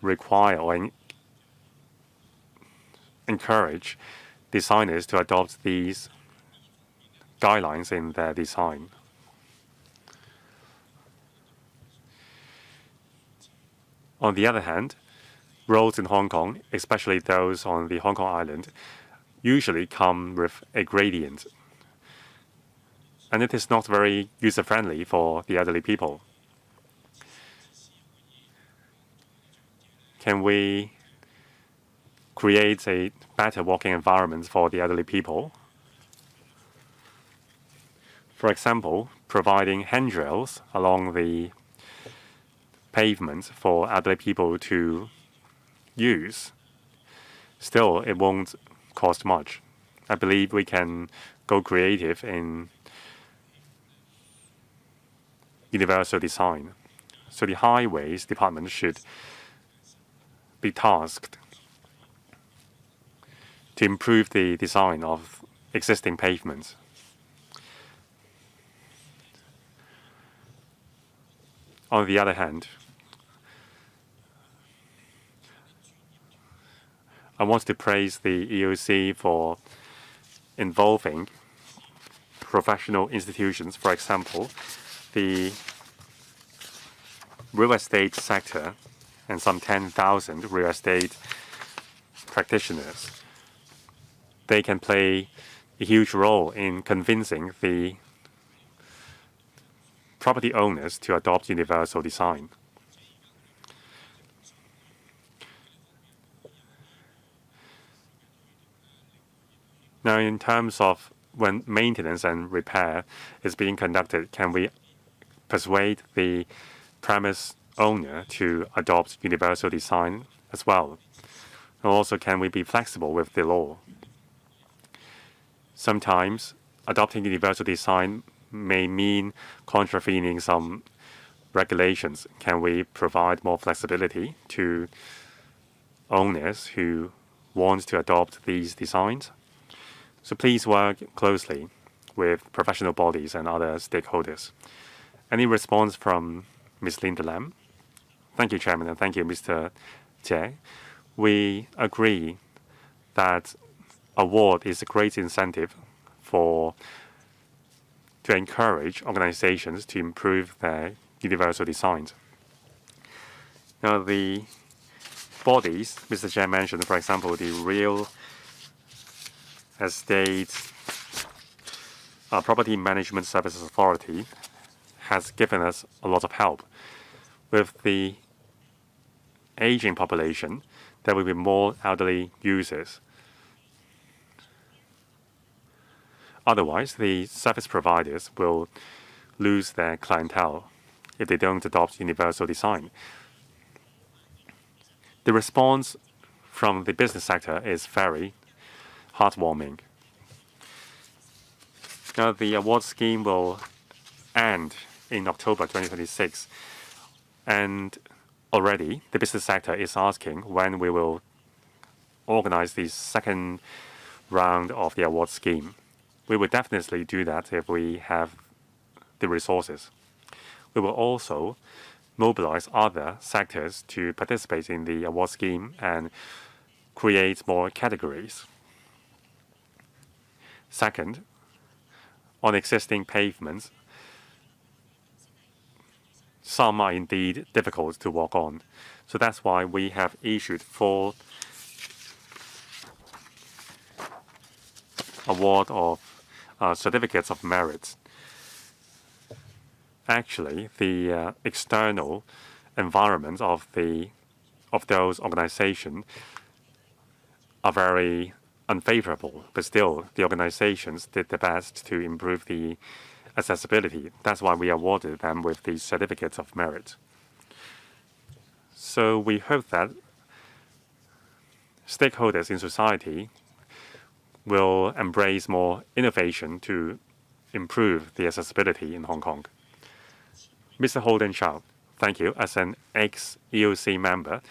require or encourage designers to adopt these guidelines in their design. On the other hand, roads in Hong Kong, especially those on the Hong Kong Island, usually come with a gradient. And it is not very user-friendly for the elderly people. Can we create a better walking environment for the elderly people? For example, providing handrails along the pavement for elderly people to use. Still, it won't cost much. I believe we can go creative in universal design. So the highways department should be tasked to improve the design of existing pavements. On the other hand, I want to praise the EOC for involving professional institutions, for example, the real estate sector and some 10,000 real estate practitioners. They can play a huge role in convincing the property owners to adopt universal design. Now, in terms of when maintenance and repair is being conducted, can we persuade the premise owner to adopt universal design as well? And also, can we be flexible with the law? Sometimes adopting universal design may mean contravening some regulations. Can we provide more flexibility to owners who want to adopt these designs? So please work closely with professional bodies and other stakeholders. Any response from Ms. Linda Lam? Thank you, Chairman, and thank you, Mr. Jie. We agree that award is a great incentive to encourage organizations to improve their universal designs. Now, the bodies Mr. Jie mentioned, for example, the Real Estate Property Management Services Authority, has given us a lot of help. With the aging population, there will be more elderly users. Otherwise, the service providers will lose their clientele if they don't adopt universal design. The response from the business sector is very heartwarming. Now, the award scheme will end in October 2026, and already the business sector is asking when we will organize the second round of the award scheme. We will definitely do that if we have the resources. We will also mobilize other sectors to participate in the award scheme and create more categories. Second, on existing pavements, some are indeed difficult to walk on. So that's why we have issued 4 award of certificates of merit. Actually, the external environment of those organizations are very unfavorable, but still the organizations did their best to improve the accessibility. That's why we awarded them with the certificates of merit. So we hope that stakeholders in society will embrace more innovation to improve the accessibility in Hong Kong. Mr. Holden Chow, thank you. As an ex-EOC member,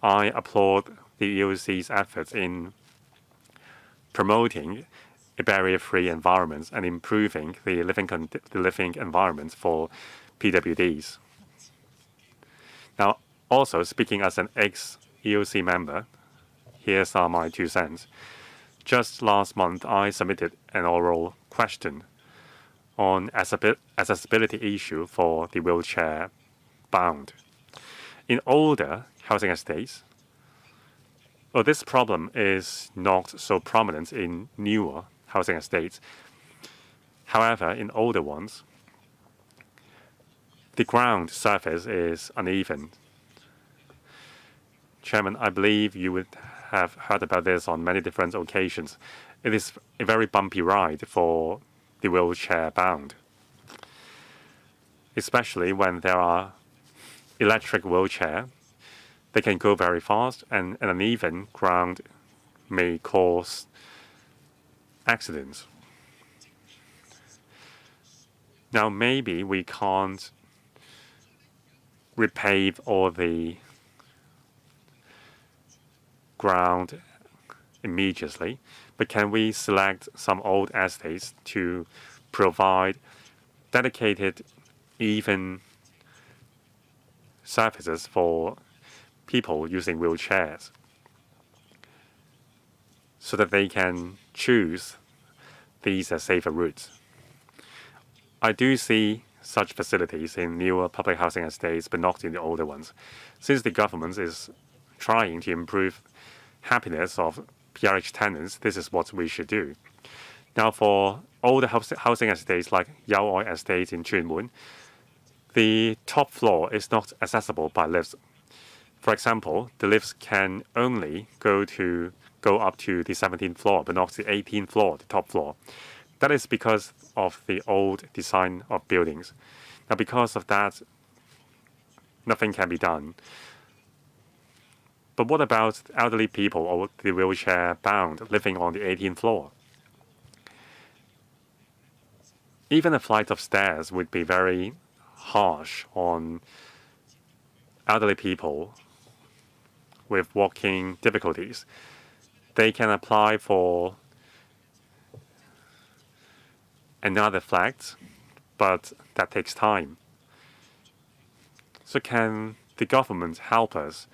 I applaud the EOC's efforts in promoting a barrier-free environment and improving the living environment for PWDs. Now, also speaking as an ex-EOC member, here's my 2 cents. Just last month, I submitted an oral question on accessibility issue for the wheelchair-bound. In older housing estates, this problem is not so prominent in newer housing estates. However, in older ones, the ground surface is uneven. Chairman, I believe you would have heard about this on many different occasions. It is a very bumpy ride for the wheelchair-bound, especially when there are electric wheelchair. They can go very fast, and an uneven ground may cause accidents. Now, maybe we can't repave all the ground immediately, but can we select some old estates to provide dedicated, even surfaces for people using wheelchairs? so that they can choose these as safer routes. I do see such facilities in newer public housing estates, but not in the older ones. Since the government is trying to improve happiness of PRH tenants, this is what we should do. Now, for older housing estates like Yaoi Estate in Chunmun, the top floor is not accessible by lifts. For example, the lifts can only go up to the 17th floor, but not the 18th floor, the top floor. That is because of the old design of buildings. Now, because of that, nothing can be done. But what about elderly people or the wheelchair-bound living on the 18th floor? Even a flight of stairs would be very harsh on elderly people with walking difficulties. They can apply for another flat, but that takes time. So can the government help us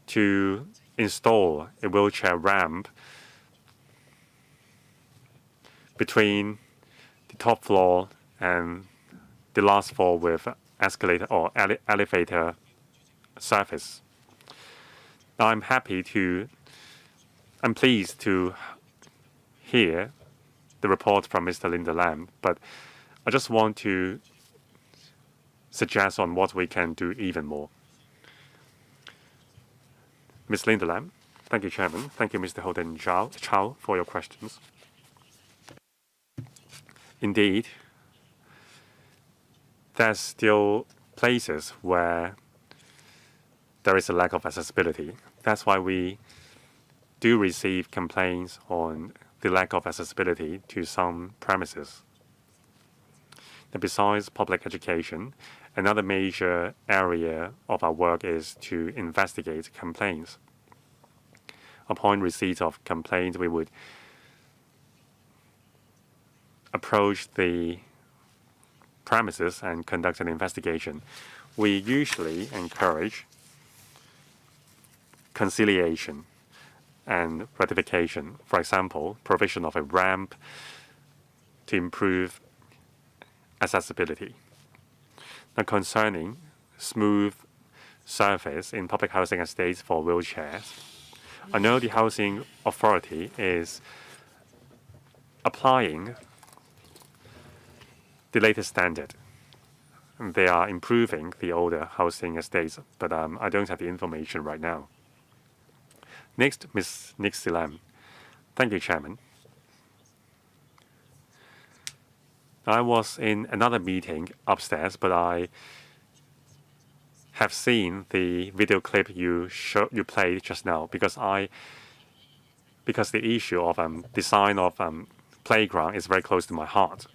to install a wheelchair ramp between the top floor and the last floor with escalator or elevator service? Now, I'm pleased to hear the report from Mr. Linda Lam, but I just want to suggest on what we can do even more. Ms. Linda Lam. Thank you, Chairman. Thank you, Mr. Holden Chow, for your questions. Indeed, there's still places where there is a lack of accessibility. That's why we do receive complaints on the lack of accessibility to some premises. And besides public education, another major area of our work is to investigate complaints. Upon receipt of complaints, we would approach the premises and conduct an investigation. We usually encourage conciliation and rectification. For example, provision of a ramp to improve accessibility. Now, concerning smooth surface in public housing estates for wheelchairs, I know the Housing Authority is applying the latest standard. They are improving the older housing estates, but I don't have the information right now. Next, Ms. Nixie Lam. Thank you, Chairman. I was in another meeting upstairs, but I have seen the video clip you played just now because the issue of design of playground is very close to my heart.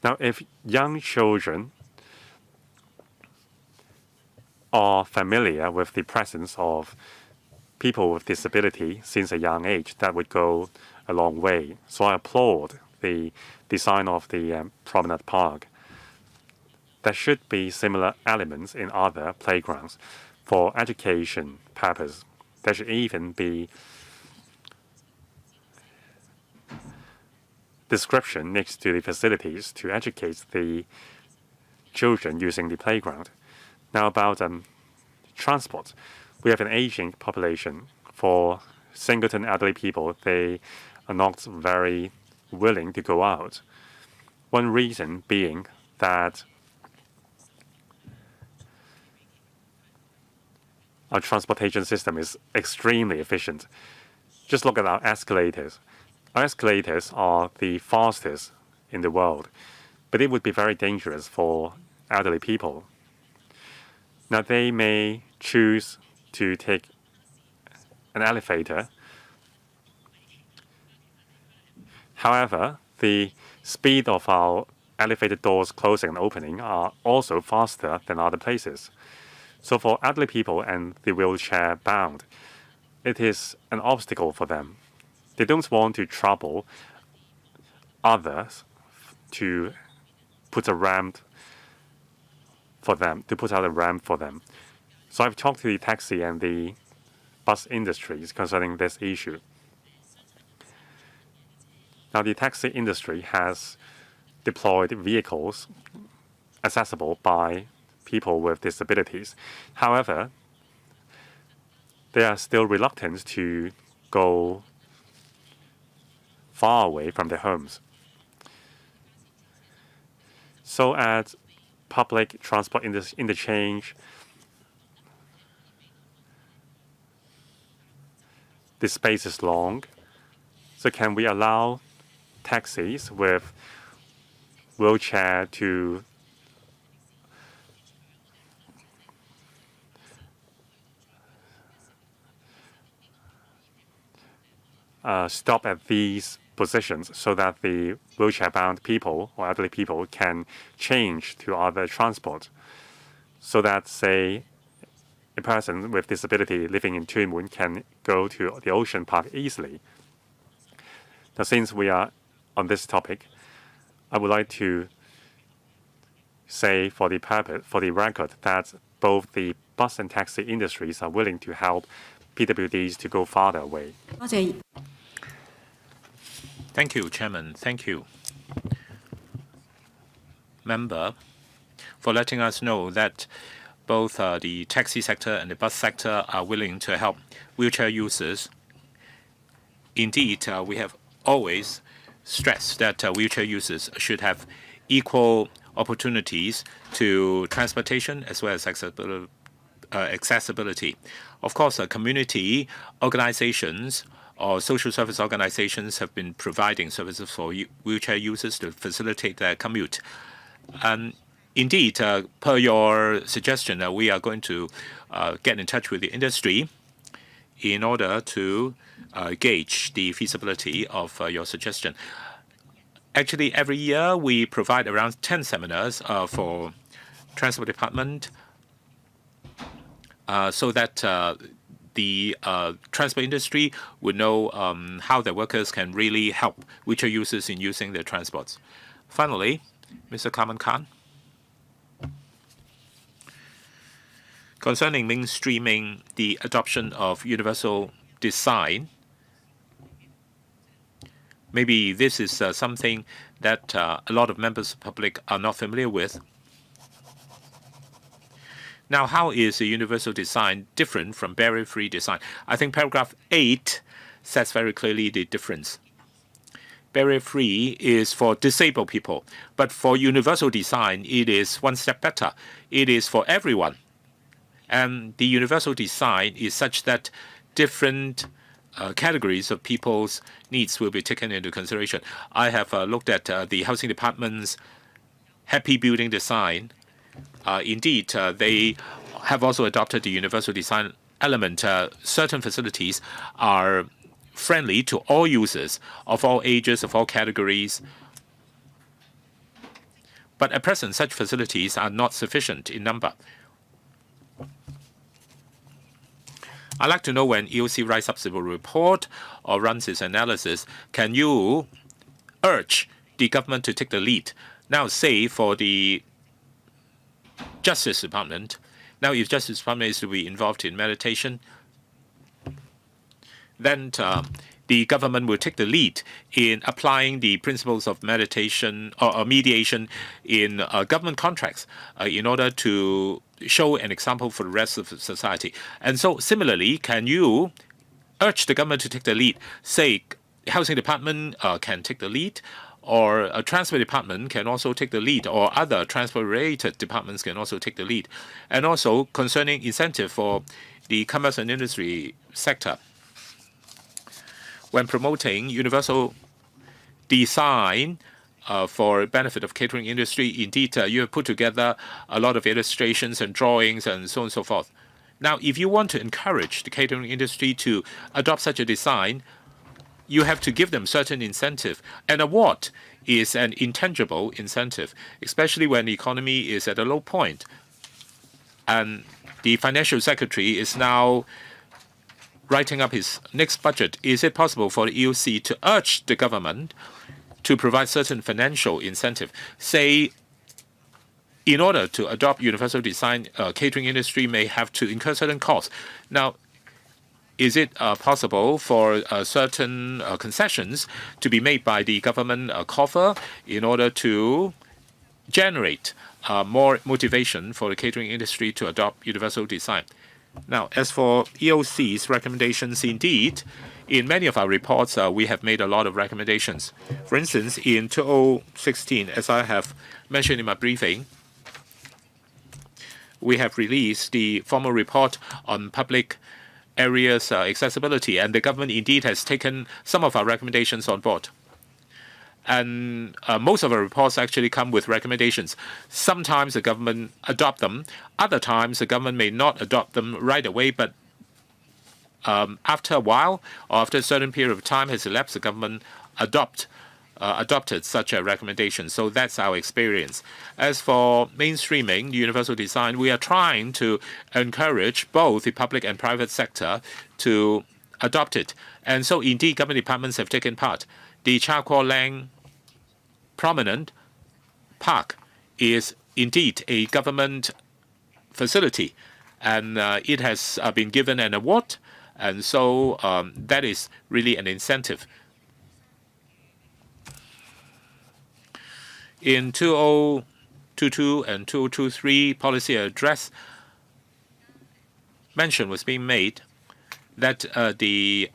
Now, if young children are familiar with the presence of people with disability since a young age, that would go a long way. So I applaud the design of the promenade park. There should be similar elements in other playgrounds for education purpose. There should even be description next to the facilities to educate the children using the playground. Now about transport. We have an aging population. For singleton elderly people, they are not very willing to go out. One reason being that our transportation system is extremely efficient. Just look at our escalators. Our escalators are the fastest in the world, but it would be very dangerous for elderly people. Now, they may choose to take an elevator. However, the speed of our elevator doors closing and opening are also faster than other places. So for elderly people and the wheelchair-bound, it is an obstacle for them. They don't want to trouble others to put a ramp for them, to put out a ramp for them. So I've talked to the taxi and the bus industries concerning this issue. Now, the taxi industry has deployed vehicles accessible by people with disabilities. However, they are still reluctant to go far away from their homes. So at public transport interchange, the space is long. So can we allow taxis with wheelchair to stop at these positions so that the wheelchair-bound people or elderly people can change to other transport, so that, say, a person with disability living in Tuen Mun can go to the Ocean Park easily. Now, since we are on this topic, I would like to say for the record that both the bus and taxi industries are willing to help PWDs to go farther away. Thank you, Chairman. Thank you, Member, for letting us know that both the taxi sector and the bus sector are willing to help wheelchair users. Indeed, we have always stressed that wheelchair users should have equal opportunities to transportation as well as accessibility. Of course, community organizations or social service organizations have been providing services for wheelchair users to facilitate their commute. And indeed, per your suggestion, we are going to get in touch with the industry in order to gauge the feasibility of your suggestion. Actually, every year we provide around 10 seminars for Transport Department so that the transport industry would know how their workers can really help wheelchair users in using their transports. Finally, Mr. Kaman Khan. Concerning mainstreaming the adoption of universal design, maybe this is something that a lot of members of the public are not familiar with. Now, how is a universal design different from barrier-free design? I think paragraph 8 says very clearly the difference. Barrier-free is for disabled people, but for universal design, it is one step better. It is for everyone. And the universal design is such that different categories of people's needs will be taken into consideration. I have looked at the Housing Department's Happy Building design. Indeed, they have also adopted the universal design element. Certain facilities are friendly to all users of all ages, of all categories. But at present, such facilities are not sufficient in number. I'd like to know when EOC writes up civil report or runs its analysis, can you urge the government to take the lead? Now, say for the Justice Department, now if Justice Department is to be involved in mediation, then the government will take the lead in applying the principles of mediation or mediation in government contracts in order to show an example for the rest of society. And so similarly, can you urge the government to take the lead? Say, Housing Department can take the lead, or a Transport Department can also take the lead, or other transport-related departments can also take the lead. And also concerning incentive for the commerce and industry sector, when promoting universal design for benefit of catering industry, indeed, you have put together a lot of illustrations and drawings and so on and so forth. Now, if you want to encourage the catering industry to adopt such a design, you have to give them certain incentive. An award is an intangible incentive, especially when the economy is at a low point. And the financial secretary is now writing up his next budget. Is it possible for the EOC to urge the government to provide certain financial incentive? Say, in order to adopt universal design, catering industry may have to incur certain costs. Now, is it possible for certain concessions to be made by the government coffer in order to generate more motivation for the catering industry to adopt universal design? Now, as for EOC's recommendations, indeed, in many of our reports, we have made a lot of recommendations. For instance, in 2016, as I have mentioned in my briefing, we have released the formal report on public areas accessibility, and the government indeed has taken some of our recommendations on board. And most of our reports actually come with recommendations. Sometimes the government adopt them. Other times the government may not adopt them right away, but after a while or after a certain period of time has elapsed, the government adopted such a recommendation. So that's our experience. As for mainstreaming universal design, we are trying to encourage both the public and private sector to adopt it. And so indeed, government departments have taken part. The Cha Kwa Lang Prominent Park is indeed a government facility, and it has been given an award, and so that is really an incentive. In 2022 and 2023 policy address, mention was being made that the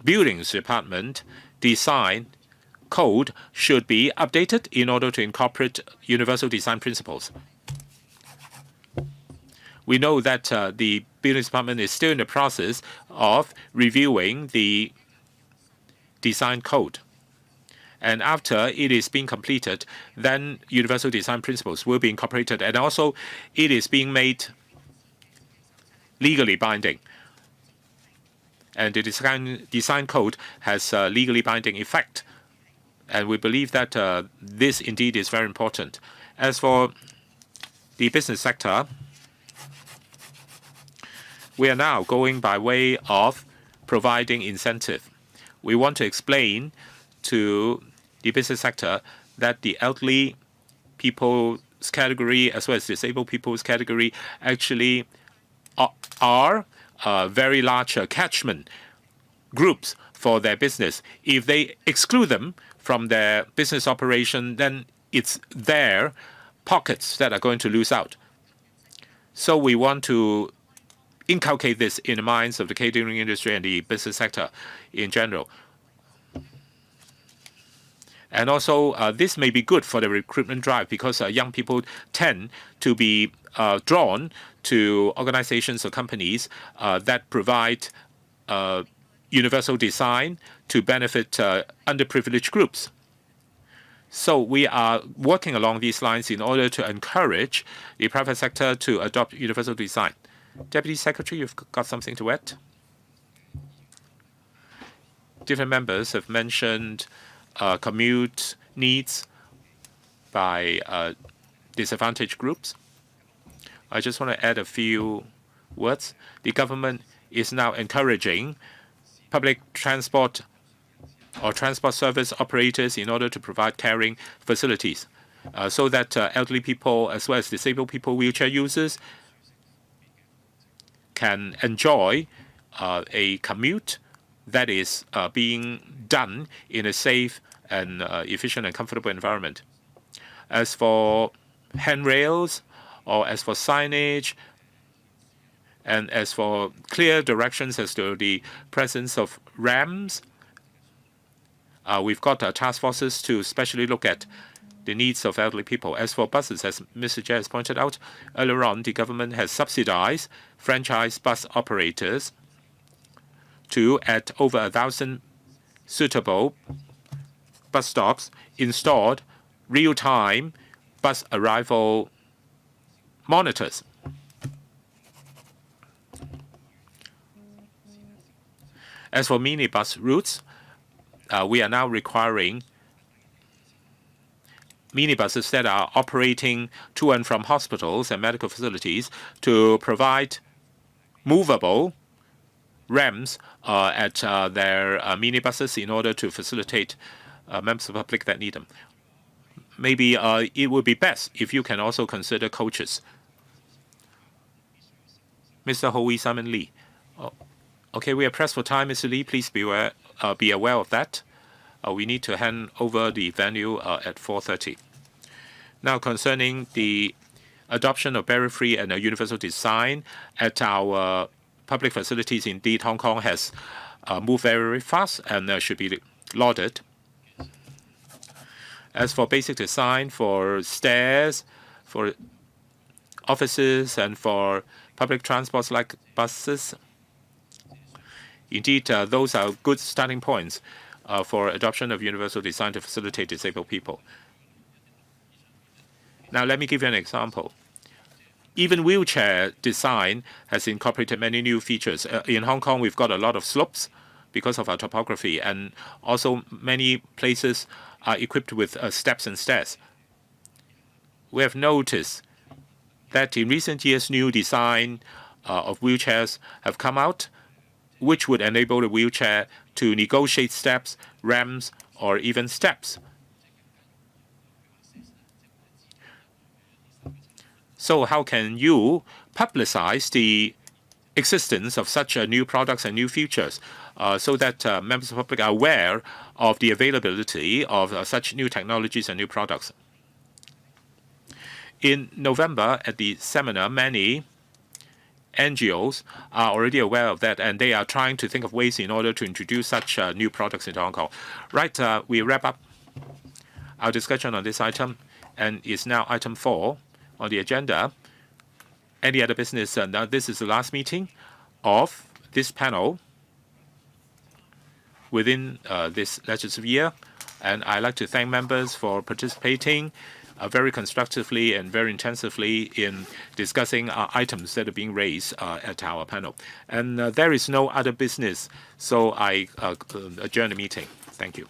buildings department design code should be updated in order to incorporate universal design principles. We know that the buildings department is still in the process of reviewing the design code. And after it is being completed, then universal design principles will be incorporated. And also, it is being made legally binding. And the design code has legally binding effect. And we believe that this indeed is very important. As for the business sector, we are now going by way of providing incentive. We want to explain to the business sector that the elderly people's category as well as disabled people's category actually are very large catchment groups for their business. If they exclude them from their business operation, then it's their pockets that are going to lose out. So we want to inculcate this in the minds of the catering industry and the business sector in general. And also, this may be good for the recruitment drive because young people tend to be drawn to organizations or companies that provide universal design to benefit underprivileged groups. So we are working along these lines in order to encourage the private sector to adopt universal design. Deputy Secretary, you've got something to add? Different members have mentioned commute needs by disadvantaged groups. I just want to add a few words. The government is now encouraging public transport or transport service operators in order to provide caring facilities so that elderly people as well as disabled people, wheelchair users, can enjoy a commute that is being done in a safe and efficient and comfortable environment. As for handrails or as for signage and as for clear directions as to the presence of ramps, we've got task forces to specially look at the needs of elderly people. As for buses, as Mr. Jay has pointed out, earlier on, the government has subsidized franchise bus operators to, at over 1,000 suitable bus stops, installed real-time bus arrival monitors. As for minibus routes, we are now requiring minibuses that are operating to and from hospitals and medical facilities to provide movable ramps at their minibuses in order to facilitate members of the public that need them. Maybe it would be best if you can also consider coaches. Mr. Hui Simon Lee. Okay, we are pressed for time, Mr. Lee. Please be aware of that. We need to hand over the venue at 4:30. Now, concerning the adoption of barrier-free and universal design at our public facilities, indeed, Hong Kong has moved very fast and should be lauded. As for basic design for stairs, for offices, and for public transports like buses, indeed, those are good starting points for adoption of universal design to facilitate disabled people. Now, let me give you an example. Even wheelchair design has incorporated many new features. In Hong Kong, we've got a lot of slopes because of our topography, and also many places are equipped with steps and stairs. We have noticed that in recent years, new design of wheelchairs have come out, which would enable the wheelchair to negotiate steps, ramps, or even steps. So how can you publicize the existence of such new products and new features so that members of the public are aware of the availability of such new technologies and new products? In November at the seminar, many NGOs are already aware of that, and they are trying to think of ways in order to introduce such new products into Hong Kong. Right, we wrap up our discussion on this item, and it's now item 4 on the agenda. Any other business? Now this is the last meeting of this panel within this legislative year, and I'd like to thank members for participating very constructively and very intensively in discussing items that are being raised at our panel. And there is no other business, so I adjourn the meeting. Thank you.